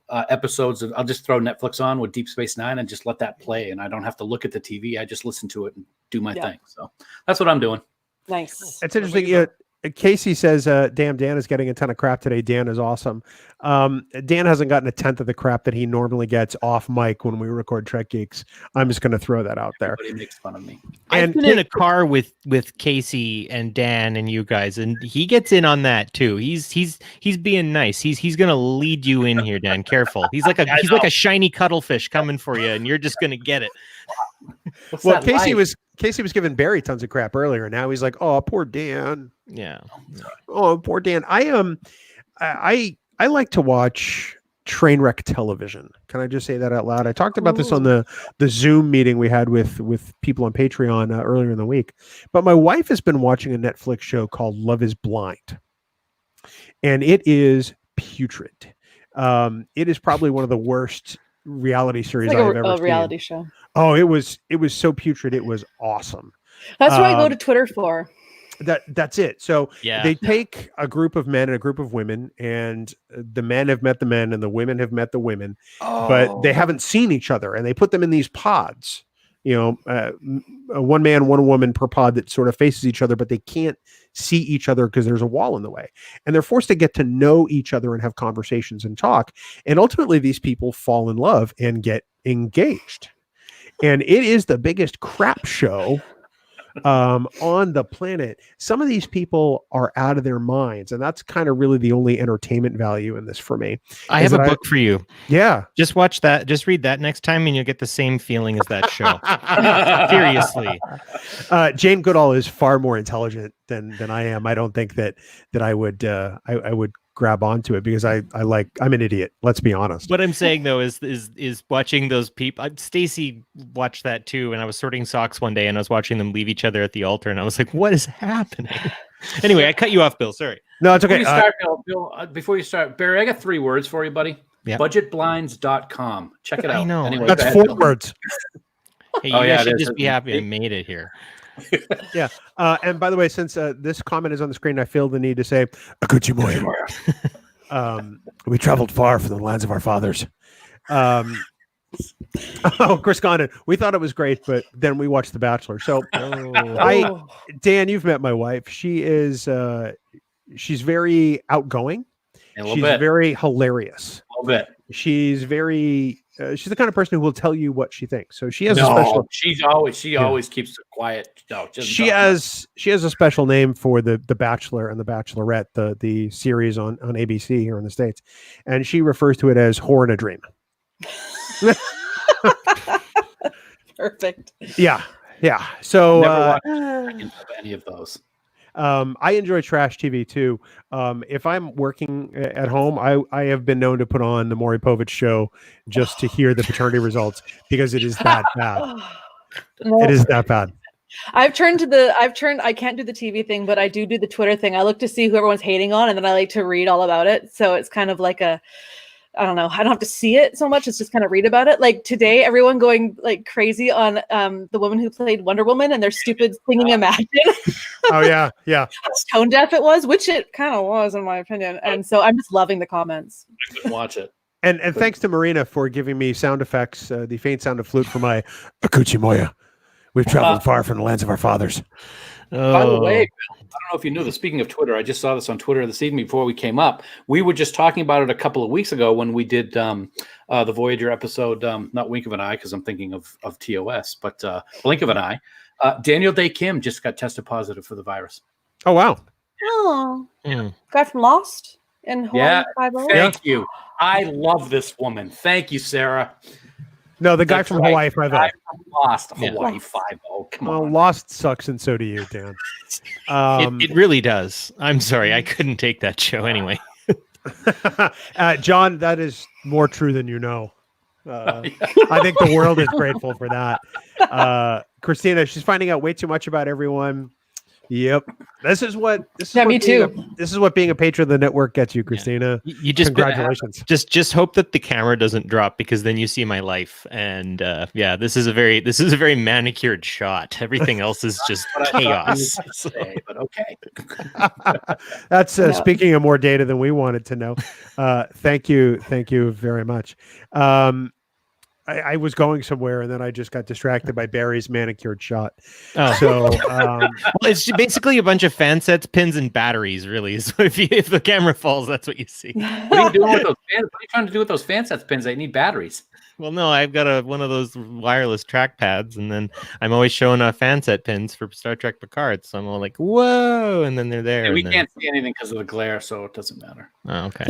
episodes I'll just throw Netflix on with Deep Space Nine and just let that play, and I don't have to look at the TV. I just listen to it and do my thing. So that's what I'm doing. Nice. It's interesting. Casey says, damn, Dan is getting a ton of crap today. Dan is awesome. Dan hasn't gotten a tenth of the crap that he normally gets off mic when we record Trek Geeks. I'm just going to throw that out there. Everybody makes fun of me. I've been in a car with Casey and Dan and you guys, and he gets in on that too. He's being nice. He's going to lead you in here, Dan. Careful. He's like a shiny cuttlefish coming for you, and you're just going to get it. Well, Casey was giving Barry tons of crap earlier. Now he's like, "Oh, poor Dan." Yeah. Oh, poor Dan. I like to watch train wreck television. Can I just say that out loud? I talked about this on the Zoom meeting we had with people on Patreon earlier in the week. But my wife has been watching a Netflix show called Love is Blind, and it is putrid. It is probably one of the worst reality series I've ever seen. Reality show. Oh, it was so putrid. It was awesome. That's what I go to Twitter for. That's it. So Yeah. they take a group of men and a group of women, and the men have met the men and the women have met the women, but they haven't seen each other, and they put them in these pods, one man, one woman per pod that sort of faces each other, but they can't see each other because there's a wall in the way, and they're forced to get to know each other and have conversations and talk. And ultimately these people fall in love and get engaged. And it is the biggest crap show on the planet. Some of these people are out of their minds, and that's kind of really the only entertainment value in this for me. I have a book for you. Yeah. Just watch that. Just read that next time, and you'll get the same feeling as that show. Seriously. Jane Goodall is far more intelligent than I am. I don't think that I would I would grab onto it because I'm an idiot. Let's be honest. What I'm saying though is watching those people. Stacy watched that too, and I was sorting socks one day, and I was watching them leave each other at the altar, and I was like, "What is happening?" Anyway, I cut you off, Bill. Sorry. No, it's okay. Before you start, Barry, I got 3 words for you, buddy. Yeah. Budgetblinds.com. Check it out. I know. Anyway, that's 4 words. Hey, you guys should just be happy I made it here. Yeah. And by the way, since this comment is on the screen, I feel the need to say, Akuchi Moya. We traveled far from the lands of our fathers. Chris Condon, we thought it was great, but then we watched The Bachelor. So Dan, you've met my wife. She is she's very outgoing. She's very hilarious. A little bit. She's very she's the kind of person who will tell you what she thinks. So she has a special. She always keeps it quiet. No, she has a special name for the Bachelor and the Bachelorette, the series on ABC here in the States, and she refers to it as "Whore in a Dream." Perfect. Yeah. So never watched any of those. I enjoy trash TV too. If I'm working at home, I have been known to put on the Maury Povich show just to hear the paternity results because it is that bad. It is that bad. I can't do the TV thing, but I do the Twitter thing. I look to see who everyone's hating on, and then I like to read all about it. So it's kind of like I don't know. I don't have to see it so much. It's just kind of read about it. Like today, everyone going like crazy on the woman who played Wonder Woman and their stupid singing Imagine. Oh yeah. How tone deaf it was, which it kind of was in my opinion. And so I'm just loving the comments. I couldn't watch it. And thanks to Marina for giving me sound effects, the faint sound of flute for my Akuchi Moya. We've traveled far from the lands of our fathers. By the way, I don't know if you knew this. Speaking of Twitter, I just saw this on Twitter this evening before we came up. We were just talking about it a couple of weeks ago when we did the Voyager episode, not Wink of an Eye, because I'm thinking of TOS, but Blink of an Eye. Daniel Day Kim just got tested positive for the virus. Oh, wow. Oh, guy from Lost in Hawaii. Yeah, Five-O? thank you. I love this woman. Thank you, Sarah. No, the guy from Hawaii Five-O. Lost Hawaii Five-O. Come on. Lost sucks, and so do you, Dan. It really does. I'm sorry, I couldn't take that show anyway. John, that is more true than you know. I think the world is grateful for that. Christina, she's finding out way too much about everyone. Yep. This is what Yeah, me too. This is what being a patron of the network gets you, Christina. You just Congratulations. just hope that the camera doesn't drop, because then you see my life. And this is a very manicured shot. Everything else is just chaos. But okay. That's speaking of more data than we wanted to know. Thank you very much. I was going somewhere and then I just got distracted by Barry's manicured shot. Oh. So well, it's basically a bunch of fan sets, pins, and batteries, really. So if the camera falls, that's what you see. What are you doing with those fans? What are you trying to do with those fan sets pins? They need batteries. Well, no, I've got one of those wireless track pads, and then I'm always showing fan set pins for Star Trek Picard. So I'm all like, whoa, and then they're there. And we can't see anything because of the glare, so it doesn't matter. Oh, okay.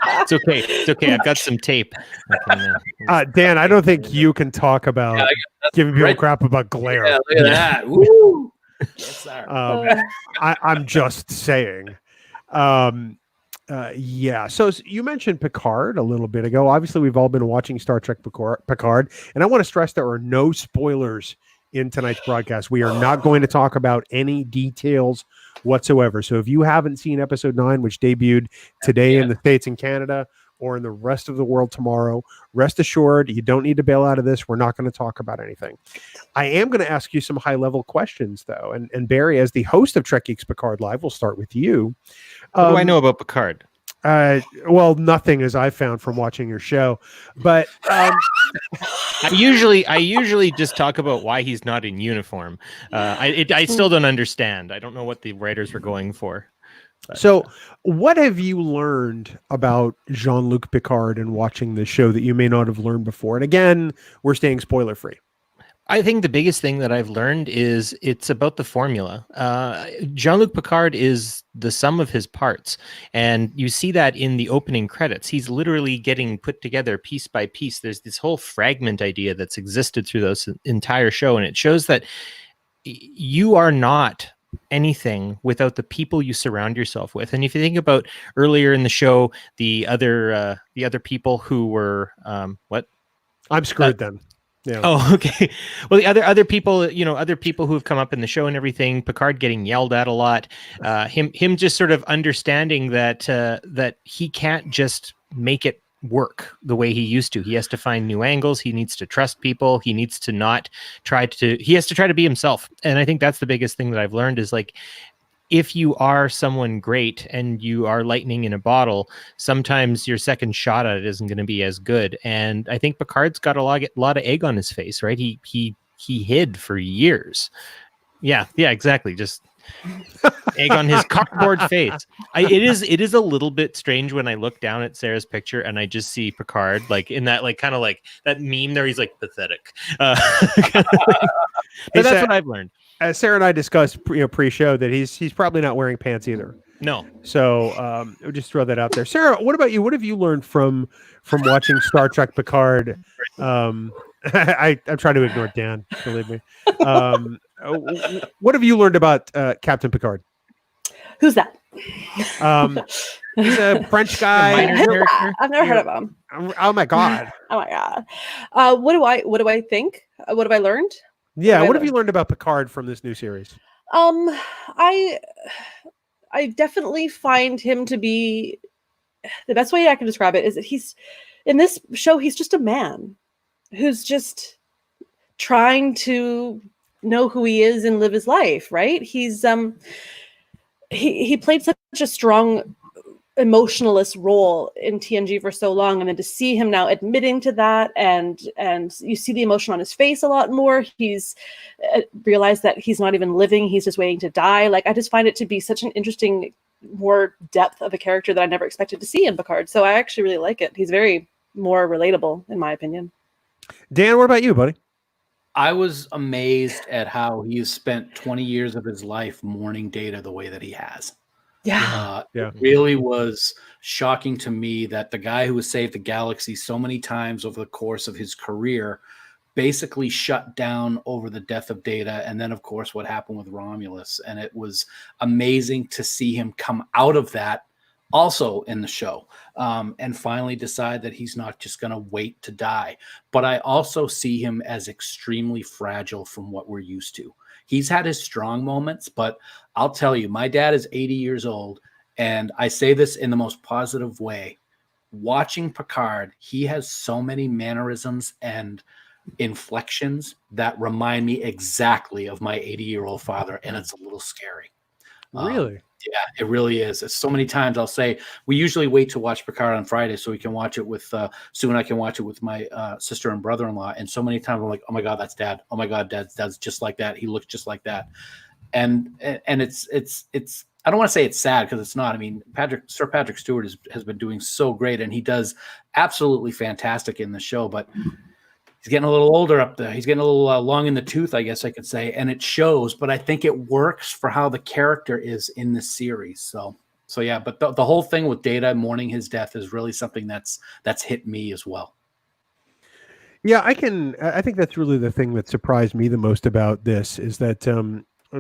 It's okay. It's okay. I've got some tape. Dan, I don't think you can talk about giving people crap about glare. Yeah, look at that. Woo! Yes, sir. I'm just saying. So you mentioned Picard a little bit ago. Obviously, we've all been watching Star Trek Picard, and I want to stress there are no spoilers in tonight's broadcast. We are not going to talk about any details whatsoever. So if you haven't seen episode 9, which debuted today in the States and Canada, or in the rest of the world tomorrow, rest assured, you don't need to bail out of this. We're not going to talk about anything. I am going to ask you some high-level questions, though. And Barry, as the host of Trek Geeks Picard Live, we'll start with you. What do I know about Picard? Well, nothing, as I've found from watching your show. But I usually just talk about why he's not in uniform. I still don't understand. I don't know what the writers were going for. So, what have you learned about Jean-Luc Picard and watching this show that you may not have learned before? And again, we're staying spoiler free. I think the biggest thing that I've learned is it's about the formula. Jean-Luc Picard is the sum of his parts. And you see that in the opening credits. He's literally getting put together piece by piece. There's this whole fragment idea that's existed through this entire show. And it shows that you are not anything without the people you surround yourself with. And if you think about earlier in the show, the other people who were what? I'm screwed then. Yeah. Oh, okay. Well, the other people, other people who have come up in the show and everything, Picard getting yelled at a lot, him just sort of understanding that he can't just make it work the way he used to. He has to find new angles. He needs to trust people. He needs to he has to try to be himself. And I think that's the biggest thing that I've learned is, like, if you are someone great and you are lightning in a bottle, sometimes your second shot at it isn't going to be as good. And I think Picard's got a lot of egg on his face, right? He hid for years. Yeah, exactly. Just egg on his cardboard face. It is a little bit strange when I look down at Sarah's picture and I just see Picard like in that, like, kind of like that meme there. He's like pathetic. But that's what I've learned. Sarah and I discussed pre-show that he's probably not wearing pants either. No. So we'll just throw that out there. Sarah, what about you? What have you learned from watching Star Trek Picard? I'm trying to ignore Dan, believe me. What have you learned about Captain Picard? Who's that? He's a French guy. I've never heard of him. Oh my god. Oh my god. What do I think? What have I learned? Yeah, what have you learned about Picard from this new series? I definitely find him to be, the best way I can describe it is that he's in this show, he's just a man who's just trying to know who he is and live his life, right? He's he played such a strong emotionalist role in TNG for so long, and then to see him now admitting to that, and you see the emotion on his face a lot more. He's realized that he's not even living, he's just waiting to die. Like, I just find it to be such an interesting, more depth of a character that I never expected to see in Picard. So I actually really like it. He's very more relatable, in my opinion. Dan, what about you, buddy? I was amazed at how he has spent 20 years of his life mourning Data the way that he has. Yeah. It really was shocking to me that the guy who has saved the galaxy so many times over the course of his career basically shut down over the death of Data, and then, of course, what happened with Romulus. And it was amazing to see him come out of that also in the show, and finally decide that he's not just going to wait to die. But I also see him as extremely fragile from what we're used to. He's had his strong moments, but I'll tell you, my dad is 80 years old, and I say this in the most positive way. Watching Picard, he has so many mannerisms and inflections that remind me exactly of my 80-year-old father, and it's a little scary. Really? Yeah, it really is. It's so many times I'll say, we usually wait to watch Picard on Friday so we can watch it with Sue, and I can watch it with my sister and brother-in-law. And so many times I'm like, oh my God, that's Dad. Oh my God, Dad's just like that. He looks just like that. And it's I don't want to say it's sad, because it's not. I mean, Sir Patrick Stewart has been doing so great, and he does absolutely fantastic in the show, but he's getting a little older up there. He's getting a little long in the tooth, I guess I could say, and it shows. But I think it works for how the character is in this series. So yeah. But the whole thing with Data mourning his death is really something that's hit me as well. Yeah, I think that's really the thing that surprised me the most about this, is that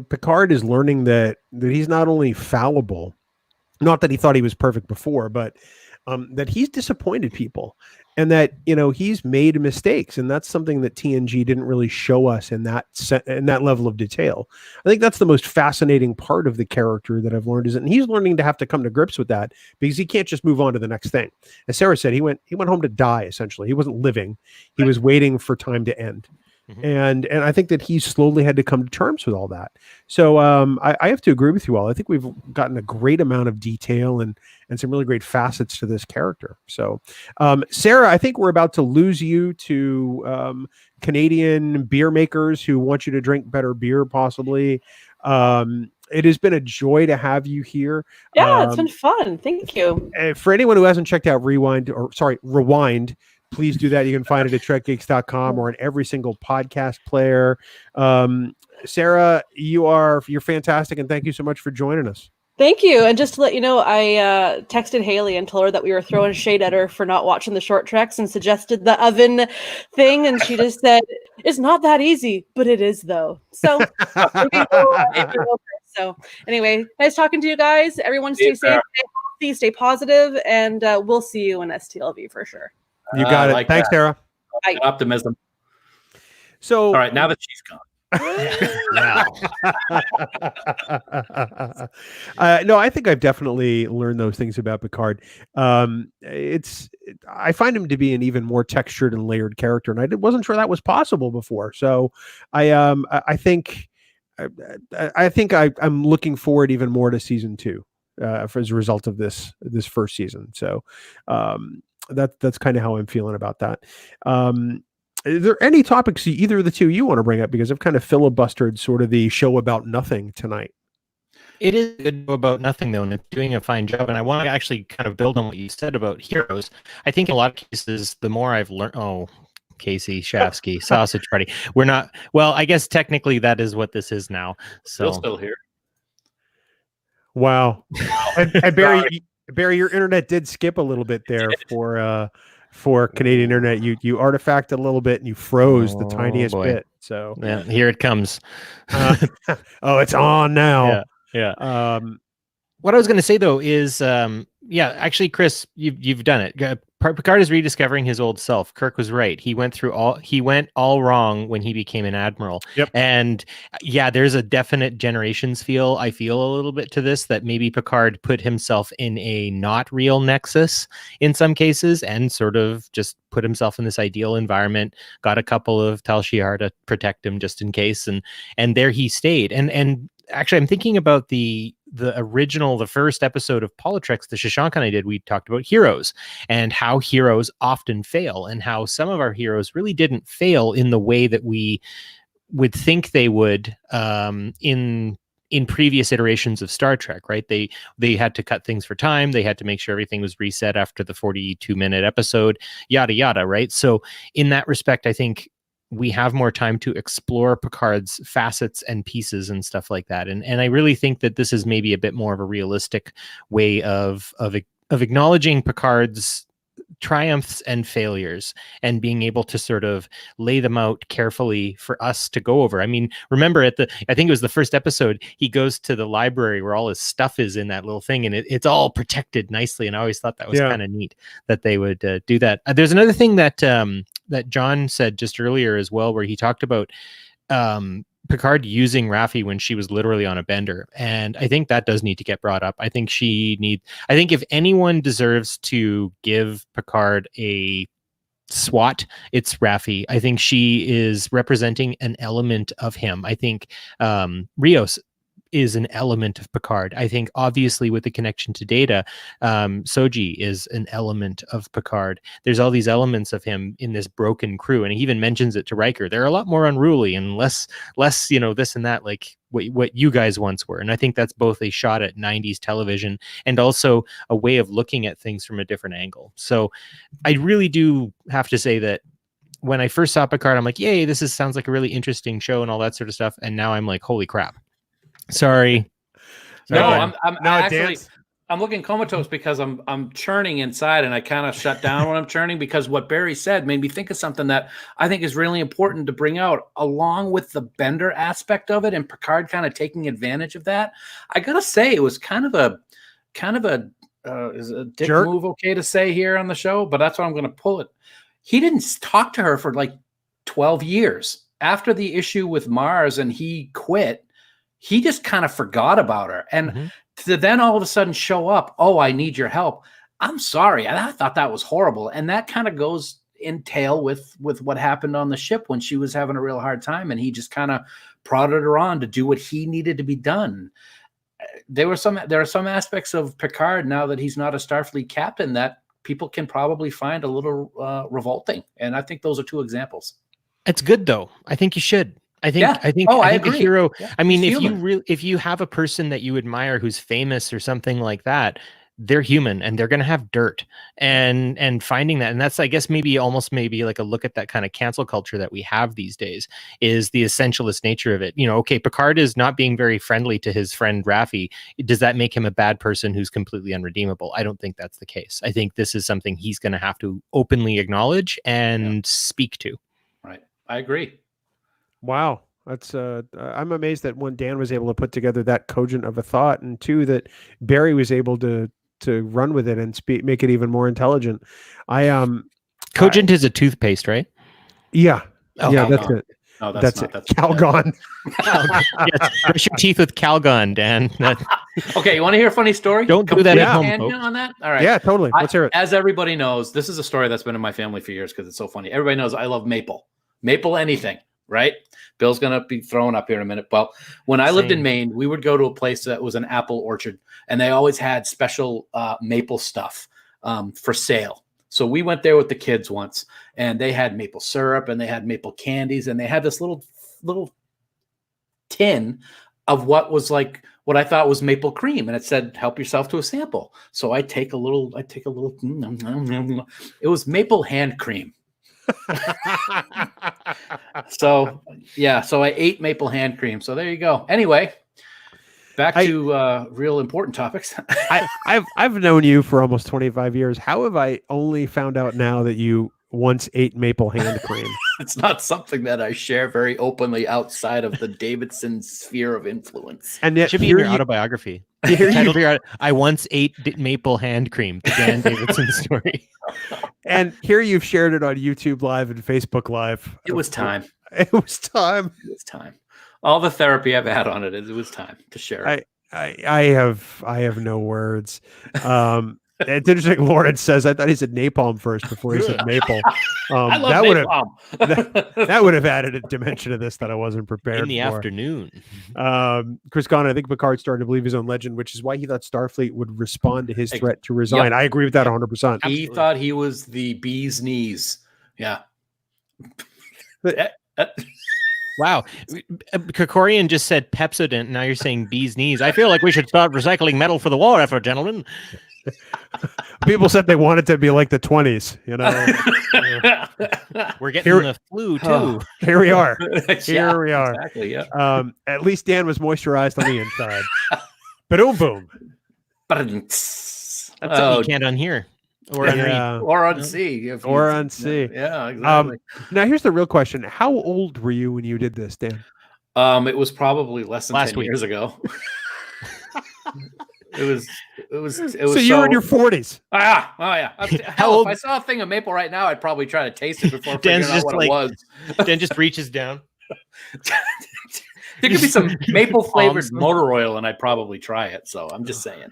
Picard is learning that he's not only fallible, not that he thought he was perfect before, but that he's disappointed people, and that, he's made mistakes, and that's something that TNG didn't really show us in that level of detail. I think that's the most fascinating part of the character that I've learned, is that he's learning to have to come to grips with that, because he can't just move on to the next thing. As Sarah said, he went home to die. Essentially, he wasn't living; he was waiting for time to end. And I think that he slowly had to come to terms with all that. So I have to agree with you all. I think we've gotten a great amount of detail and some really great facets to this character. So Sarah, I think we're about to lose you to Canadian beer makers who want you to drink better beer, possibly. It has been a joy to have you here. Yeah, it's been fun. Thank you. For anyone who hasn't checked out Rewind, please do that. You can find it at trekgeeks.com or on every single podcast player. Sarah, you're fantastic, and thank you so much for joining us. Thank you. And just to let you know, I texted Haley and told her that we were throwing shade at her for not watching the short treks, and suggested the oven thing, and she just said, it's not that easy, but it is, though. So, so anyway, nice talking to you guys. Everyone stay safe, stay healthy, stay positive, and we'll see you in STLV for sure. You got it. Thanks, Sarah. Optimism. So, all right, now that she's gone. No, I think I've definitely learned those things about Picard. I find him to be an even more textured and layered character, and I wasn't sure that was possible before. So I think I'm looking forward even more to season 2 as a result of this first season. So that's kind of how I'm feeling about that. Is there any topics either of the two you want to bring up? Because I've kind of filibustered sort of the show about nothing tonight. It is a good show about nothing, though, and it's doing a fine job. And I want to actually kind of build on what you said about heroes. I think in a lot of cases, the more I've learned, Casey Shafsky, Sausage Party. We're not, well, I guess technically that is what this is now. So We're still here. Wow. And Barry, your internet did skip a little bit there for Canadian internet. You artifacted a little bit and you froze the tiniest bit. So yeah, here it comes. It's on now. Yeah. What I was going to say though is, actually, Chris, you've done it. Picard is rediscovering his old self. Kirk was right. He went all wrong when he became an admiral. Yep. And there's a definite generations feel. I feel a little bit to this, that maybe Picard put himself in a not real nexus in some cases, and sort of just put himself in this ideal environment, got a couple of Tal Shiar to protect him just in case, and there he stayed. And actually, I'm thinking about the first episode of Politics, the Shashank and I did. We talked about heroes and how heroes often fail, and how some of our heroes really didn't fail in the way that we would think they would in previous iterations of Star Trek, right? They had to cut things for time. They had to make sure everything was reset after the 42-minute episode, yada, yada, right? So in that respect, I think we have more time to explore Picard's facets and pieces and stuff like that. And I really think that this is maybe a bit more of a realistic way of acknowledging Picard's triumphs and failures, and being able to sort of lay them out carefully for us to go over. I mean, remember I think it was the first episode, he goes to the library where all his stuff is in that little thing, and it's all protected nicely. And I always thought that was kind of neat that they would do that. There's another thing that John said just earlier as well, where he talked about Picard using Raffi when she was literally on a bender. And I think that does need to get brought up. I think if anyone deserves to give Picard a SWAT, it's Raffi. I think she is representing an element of him. I think Rios is an element of Picard. I think obviously with the connection to Data, Soji is an element of Picard. There's all these elements of him in this broken crew, and he even mentions it to Riker. They're a lot more unruly and less, this and that, like what you guys once were. And I think that's both a shot at 90s television and also a way of looking at things from a different angle. So I really do have to say that when I first saw Picard, I'm like, yay, sounds like a really interesting show and all that sort of stuff. And now I'm like, holy crap. Sorry. No, Dan. I'm No, actually Dan's- I'm looking comatose because I'm churning inside, and I kind of shut down when I'm churning because what Barry said made me think of something that I think is really important to bring out, along with the Bender aspect of it and Picard kind of taking advantage of that. I gotta say, it was kind of a is a dick Jerk move okay to say here on the show, but that's why I'm going to pull it. He didn't talk to her for like 12 years after the issue with Mars, and he quit. He just kind of forgot about her. And to then all of a sudden show up, oh, I need your help. I'm sorry. I thought that was horrible. And that kind of goes in tail with what happened on the ship when she was having a real hard time. And he just kind of prodded her on to do what he needed to be done. There are some aspects of Picard now that he's not a Starfleet captain that people can probably find a little revolting. And I think those are two examples. It's good though. I think you should. I think I the agree. hero. Yeah, I mean, he's human. if you have a person that you admire who's famous or something like that, they're human and they're going to have dirt, and finding that, and that's, I guess, maybe like a look at that kind of cancel culture that we have these days, is the essentialist nature of it. Okay, Picard is not being very friendly to his friend Raffi. Does that make him a bad person who's completely unredeemable? I don't think that's the case. I think this is something he's going to have to openly acknowledge and speak to. Right. I agree. Wow. That's I'm amazed that one, Dan was able to put together that cogent of a thought, and two, that Barry was able to run with it and make it even more intelligent. Cogent is a toothpaste, right? Yeah. Oh, yeah, Calgon. that's it. No, That's not. it. That's Calgon. Yes, brush your teeth with Calgon, Dan. Okay, you want to hear a funny story? Don't do that at home, Tangent folks. on that? All right. Yeah, totally. Let's hear it. As everybody knows, this is a story that's been in my family for years because it's so funny. Everybody knows I love maple. Maple anything, right? Bill's going to be throwing up here in a minute. Well, when I lived in Maine, we would go to a place that was an apple orchard, and they always had special maple stuff for sale. So we went there with the kids once, and they had maple syrup, and they had maple candies, and they had this little tin of what I thought was maple cream, and it said, "Help yourself to a sample." So I take a little. It was maple hand cream. So I ate maple hand cream. So there you go. Anyway, back to real important topics. I've known you for almost 25 years. How have I only found out now that you once ate maple hand cream? It's not something that I share very openly outside of the Davidson sphere of influence. And yet, It should be in your autobiography. I once ate maple hand cream, the Dan Davidson story. And here you've shared it on YouTube Live and Facebook Live. It was time. It was time. It was time. All the therapy I've had on it, it was time to share it. I have no words. It's interesting. Lawrence says, I thought he said napalm first before he said maple. I love napalm. That would have added a dimension of this that I wasn't prepared in the for. afternoon. Chris Gunn, I think Picard started to believe his own legend, which is why he thought Starfleet would respond to his threat to resign. Yep. I agree with that 100%. He thought he was the bee's knees. Yeah. Wow. Kokorian just said Pepsodent. Now you're saying bee's knees. I feel like we should start recycling metal for the war effort, gentlemen. People said they wanted to be like the 20s, We're getting the flu too. Here we are. Here we are. Exactly, yeah. At least Dan was moisturized on the inside. Boom, boom. That's something you can't unhear. Or unread. Or unsee. Or unsee. Yeah, exactly. Now, here's the real question. How old were you when you did this, Dan? It was probably less than Last 10 week. years ago. It was. So you're in your 40s. Oh yeah. Hell, if I saw a thing of maple right now, I'd probably try to taste it before figuring out what it was. Dan just reaches down. There could be some maple flavored Awesome. motor oil, and I'd probably try it. So I'm just saying.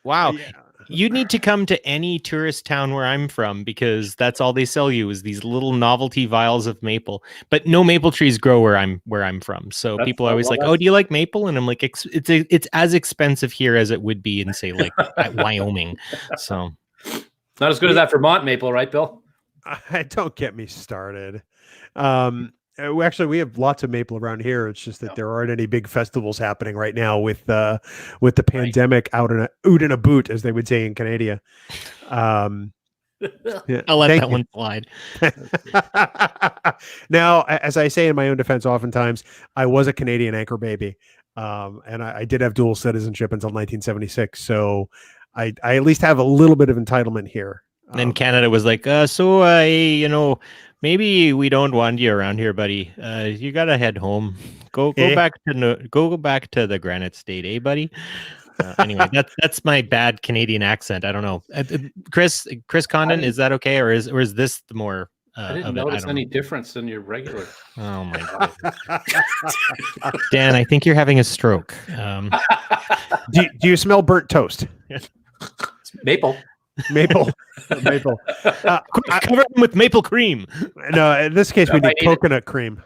Wow. Yeah. You need to come to any tourist town where I'm from, because that's all they sell you is these little novelty vials of maple. But no maple trees grow where I'm from. So people are always like, "Oh, do you like maple?" And I'm like, "It's as expensive here as it would be in, say, like at Wyoming." So Not as good as that Vermont maple, right, Bill? Don't get me started. Actually, we have lots of maple around here. It's just that there aren't any big festivals happening right now with the pandemic out in a boot, as they would say in Canada. Yeah, I'll let thank that you. one slide. Now, as I say in my own defense, oftentimes I was a Canadian anchor baby, and I did have dual citizenship until 1976. So I at least have a little bit of entitlement here. And Canada was like, maybe we don't want you around here, buddy. You gotta head home. Go back to the Granite State, eh, buddy? Anyway, that's my bad Canadian accent. I don't know. Chris Condon, is that okay, or is this the more? I didn't notice any difference than your regular. Oh my god, Dan, I think you're having a stroke. Do you smell burnt toast? Maple. Maple. Cover them with maple cream. No, in this case, we need coconut cream.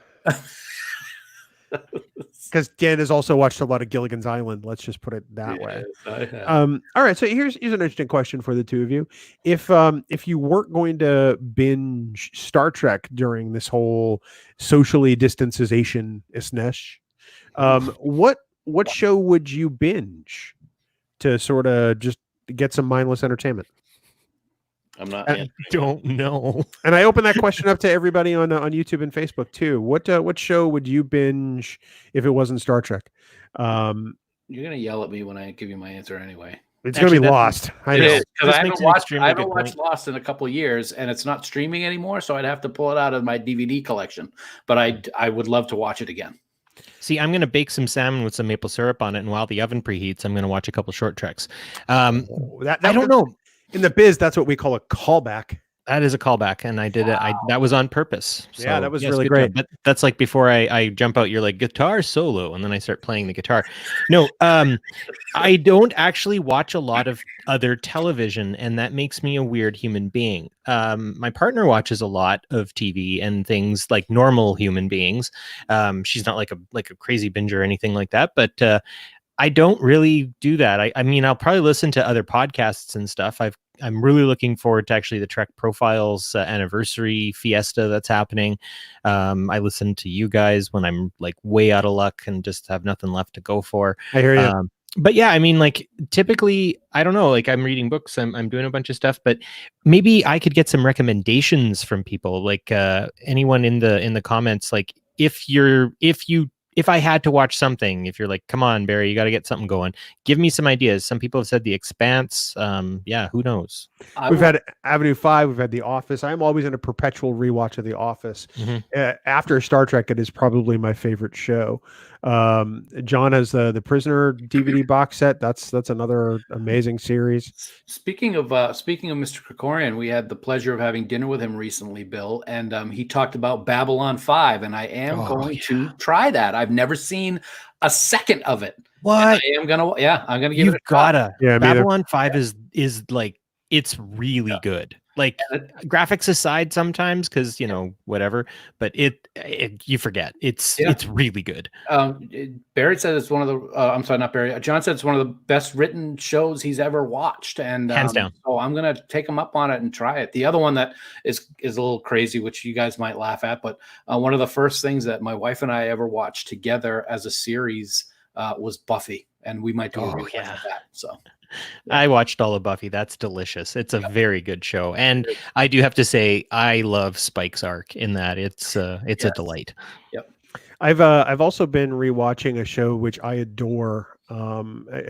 Because Dan has also watched a lot of Gilligan's Island. Let's just put it that way. All right. So here's an interesting question for the two of you. If you weren't going to binge Star Trek during this whole socially distancization isnesh, what show would you binge to sort of just get some mindless entertainment? I'm not. I don't know. And I open that question up to everybody on YouTube and Facebook too. What show would you binge if it wasn't Star Trek? You're gonna yell at me when I give you my answer anyway. It's gonna be Lost. I know. It is, because I makes haven't watched Lost in a couple of years, and it's not streaming anymore, so I'd have to pull it out of my DVD collection. But I would love to watch it again. See, I'm going to bake some salmon with some maple syrup on it, and while the oven preheats, I'm going to watch a couple short treks. I don't know. In the biz, that's what we call a callback. That is a callback, and I did it. That was on purpose. So, yeah, that was really good great. job. But that's like before I jump out, you're like guitar solo, and then I start playing the guitar. No, I don't actually watch a lot of other television, and that makes me a weird human being. My partner watches a lot of TV and things like normal human beings. She's not like a crazy binger or anything like that, but I don't really do that. I mean, I'll probably listen to other podcasts and stuff. I'm really looking forward to actually the Trek Profiles anniversary fiesta that's happening. I listen to you guys when I'm like way out of luck and just have nothing left to go for. I hear you. But yeah, I mean, like typically, I don't know, like I'm reading books, I'm doing a bunch of stuff, but maybe I could get some recommendations from people, like anyone in the comments, like if I had to watch something, if you're like, come on, Barry, you got to get something going, give me some ideas. Some people have said The Expanse. Yeah, who knows? We've had Avenue 5. We've had The Office. I'm always in a perpetual rewatch of The Office. Mm-hmm. After Star Trek, it is probably my favorite show. John has the Prisoner DVD box set. That's another amazing series. Speaking of Mr. Krikorian, we had the pleasure of having dinner with him recently, Bill, and he talked about Babylon 5, and I am going to try that. I've never seen a second of it. What? I'm gonna give it a gotta. Yeah, Babylon 5 is like, it's really good. Like graphics aside sometimes, because whatever, but it you forget it's really good. Barry said it's one of the I'm sorry, not Barry. John said it's one of the best written shows he's ever watched, and hands down. So I'm gonna take him up on it and try it. The other one that is a little crazy, which you guys might laugh at, but one of the first things that my wife and I ever watched together as a series was Buffy, and we might do a rewatch of that. So. I watched all of Buffy. That's delicious. It's a very good show, and I do have to say I love Spike's arc in that. It's a delight. Yep. I've also been rewatching a show which I adore,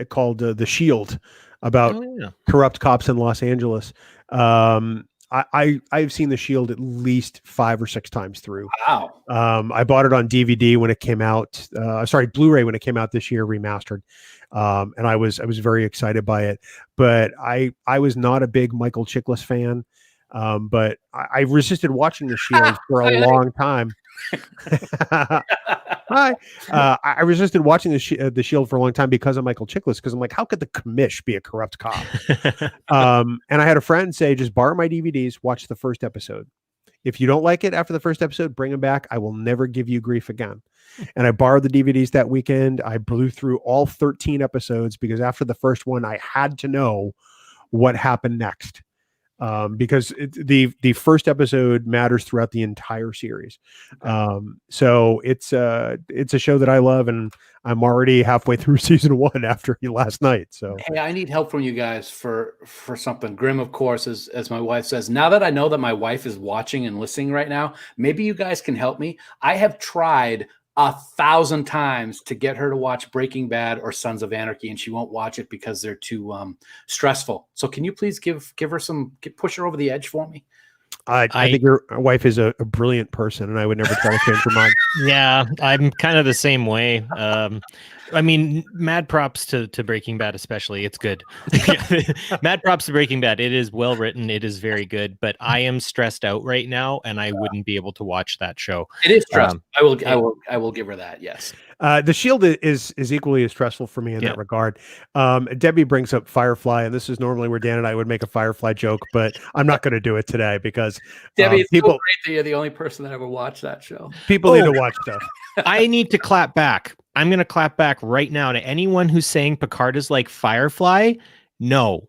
called The Shield, about corrupt cops in Los Angeles. I've seen The Shield at least 5 or 6 times through. Wow. I bought it on DVD when it came out. Blu-ray when it came out this year, remastered. And I was very excited by it, but I was not a big Michael Chiklis fan. But I resisted watching The Shield for a long time. Hi. I resisted watching the Shield for a long time because of Michael Chiklis, because I'm like, how could the commish be a corrupt cop? And I had a friend say, just borrow my DVDs, watch the first episode. If you don't like it after the first episode, bring them back. I will never give you grief again. And I borrowed the DVDs that weekend. I blew through all 13 episodes because after the first one, I had to know what happened next. Because the first episode matters throughout the entire series. So it's a show that I love, and I'm already halfway through season 1 after last night. So hey, I need help from you guys for something. Grim, of course, as my wife says. Now that I know that my wife is watching and listening right now, maybe you guys can help me. I have tried 1,000 times to get her to watch Breaking Bad or Sons of Anarchy, and she won't watch it because they're too stressful. So can you please give her push her over the edge for me? I think your wife is a brilliant person, and I would never try to change her mind. Yeah, I'm kind of the same way. I mean, mad props to Breaking Bad, especially. It's good. Mad props to Breaking Bad. It is well written. It is very good. But I am stressed out right now, and I wouldn't be able to watch that show. It is stressful. I will give her that. Yes. The Shield is equally as stressful for me in that regard. Debbie brings up Firefly, and this is normally where Dan and I would make a Firefly joke, but I'm not going to do it today because Debbie, it's people, so great that you're the only person that ever watched that show. People need to watch stuff. I need to clap back. I'm going to clap back right now to anyone who's saying Picard is like Firefly. No.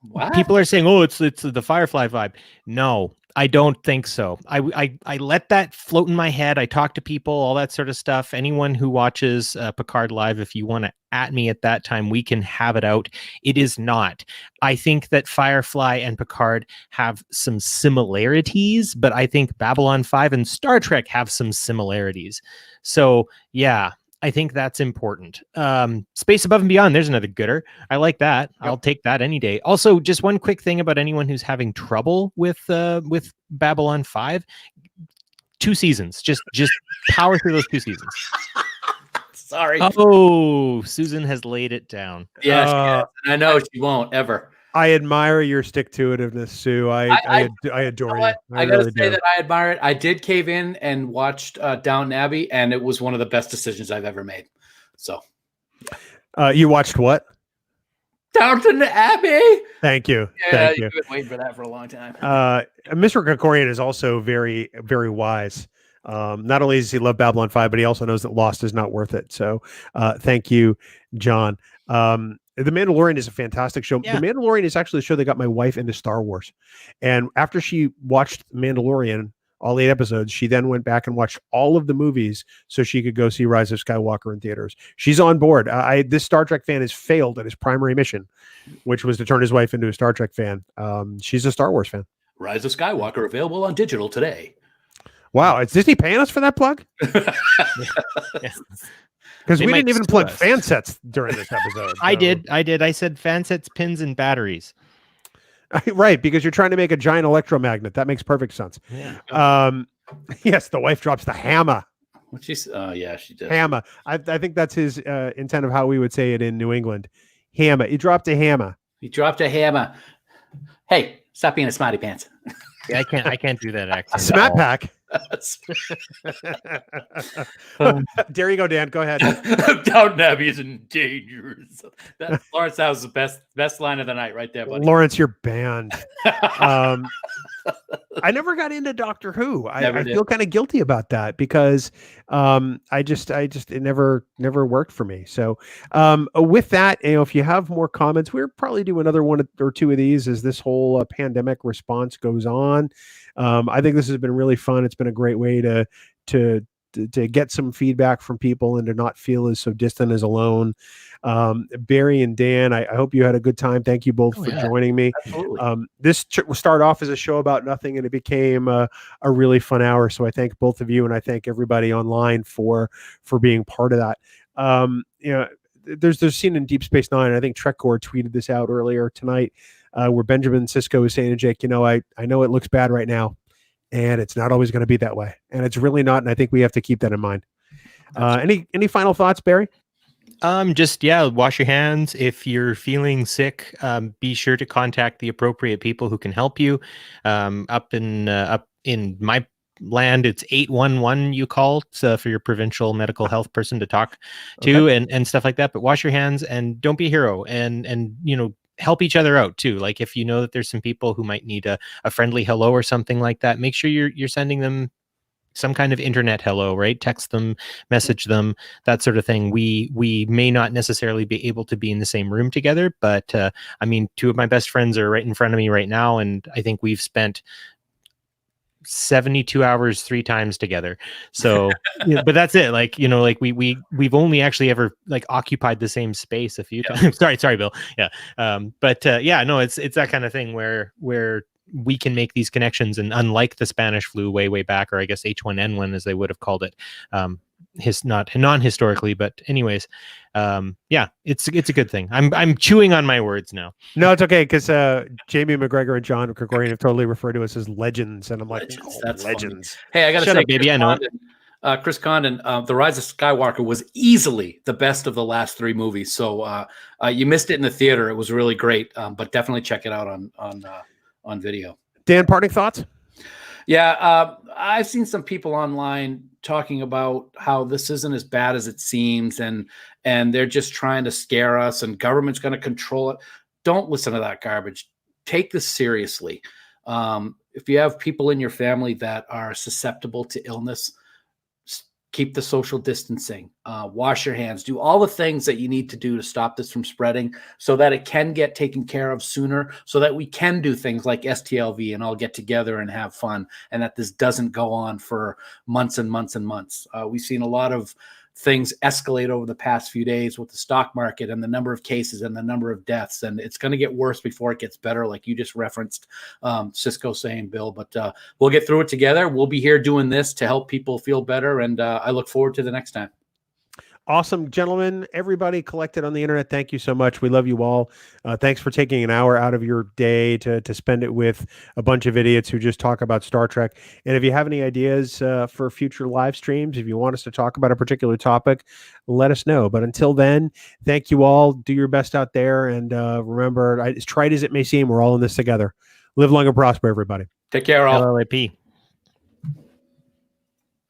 What? People are saying, oh, it's the Firefly vibe. No, I don't think so. I let that float in my head. I talk to people, all that sort of stuff. Anyone who watches Picard live, if you want to at me at that time, we can have it out. It is not. I think that Firefly and Picard have some similarities, but I think Babylon 5 and Star Trek have some similarities. So yeah, I think that's important. Space Above and Beyond, there's another gooder. I like that. Yep. I'll take that any day. Also, just one quick thing about anyone who's having trouble with Babylon 5. 2 seasons. Just power through those 2 seasons. Sorry. Oh, Susan has laid it down. Yeah, I know she won't ever. I admire your stick-to-itiveness, Sue. I adore you. I gotta say that I admire it. I did cave in and watched Downton Abbey, and it was one of the best decisions I've ever made. So, you watched what? Downton Abbey. Thank you. Yeah, Thank you. You've been waiting for that for a long time. Mr. Krikorian is also very, very wise. Not only does he love Babylon 5, but he also knows that Lost is not worth it. So, thank you, John. The Mandalorian is a fantastic show. Yeah. The Mandalorian is actually the show that got my wife into Star Wars. And after she watched Mandalorian, all 8 episodes, she then went back and watched all of the movies so she could go see Rise of Skywalker in theaters. She's on board. This Star Trek fan has failed at his primary mission, which was to turn his wife into a Star Trek fan. She's a Star Wars fan. Rise of Skywalker available on digital today. Wow. Is Disney paying us for that plug? Yes. Because we didn't even plug fan sets during this episode. I did. I said fan sets, pins, and batteries. Right, because you're trying to make a giant electromagnet. That makes perfect sense. Yeah. Yes, the wife drops the hammer. Yeah, she did. Hammer. I think that's his intent of how we would say it in New England. Hammer. He dropped a hammer. He dropped a hammer. Hey, stop being a smarty pants. Yeah, I can't do that accent. Smat pack. There you go, Dan. Go ahead. Downton Abbey is in danger. Lawrence, that was the best line of the night right there, buddy. Lawrence, you're banned. I never got into Doctor Who. I feel kind of guilty about that because it never worked for me. So with that, if you have more comments, we'll probably do another 1 or 2 of these as this whole pandemic response goes on. I think this has been really fun. It's been a great way to get some feedback from people and to not feel as so distant as alone. Barry and Dan, I hope you had a good time. Thank you both for joining me. This started off as a show about nothing, and it became a really fun hour. So I thank both of you, and I thank everybody online for being part of that. There's scene in Deep Space Nine. I think Trekcore tweeted this out earlier tonight, where Benjamin Sisko is saying to Jake, I know it looks bad right now, and it's not always going to be that way, and it's really not. And I think we have to keep that in mind. Any final thoughts, Barry? Wash your hands. If you're feeling sick, be sure to contact the appropriate people who can help you. Up in my land, it's 811 you call for your provincial medical health person to talk to, and stuff like that. But wash your hands and don't be a hero, and help each other out too. Like if you know that there's some people who might need a friendly hello or something like that, make sure you're sending them some kind of internet hello, right? Text them, message them, that sort of thing. We may not necessarily be able to be in the same room together, but I mean, two of my best friends are right in front of me right now, and I think we've spent 72 hours 3 times together. So but that's it. Like, like we've only actually ever like occupied the same space a few times. sorry Bill. Yeah. But no, it's that kind of thing where we can make these connections, and unlike the Spanish flu way back, or I guess H1N1 as they would have called it, not non-historically, but anyways, it's a good thing. I'm chewing on my words now. No, it's okay, because Jamie McGregor and John Gregorian have totally referred to us as legends, and I'm like, that's legends. Funny. Hey, I gotta Shut say, up, baby. I know it. Chris Condon, The Rise of Skywalker was easily the best of the last 3 movies. So you missed it in the theater. It was really great, but definitely check it out on video. Dan, parting thoughts? Yeah, I've seen some people online talking about how this isn't as bad as it seems, and they're just trying to scare us, and government's going to control it. Don't listen to that garbage. Take this seriously. If you have people in your family that are susceptible to illness, keep the social distancing, wash your hands, do all the things that you need to do to stop this from spreading so that it can get taken care of sooner, so that we can do things like STLV and all get together and have fun, and that this doesn't go on for months and months and months. We've seen a lot of things escalate over the past few days with the stock market and the number of cases and the number of deaths, and it's going to get worse before it gets better, like you just referenced Cisco saying, Bill. But we'll get through it together. We'll be here doing this to help people feel better, and I look forward to the next time. Awesome, gentlemen. Everybody collected on the internet, thank you so much. We love you all. Thanks for taking an hour out of your day to spend it with a bunch of idiots who just talk about Star Trek. And if you have any ideas for future live streams, if you want us to talk about a particular topic, let us know. But until then, thank you all. Do your best out there. And remember, as trite as it may seem, we're all in this together. Live long and prosper, everybody. Take care, all. LLAP.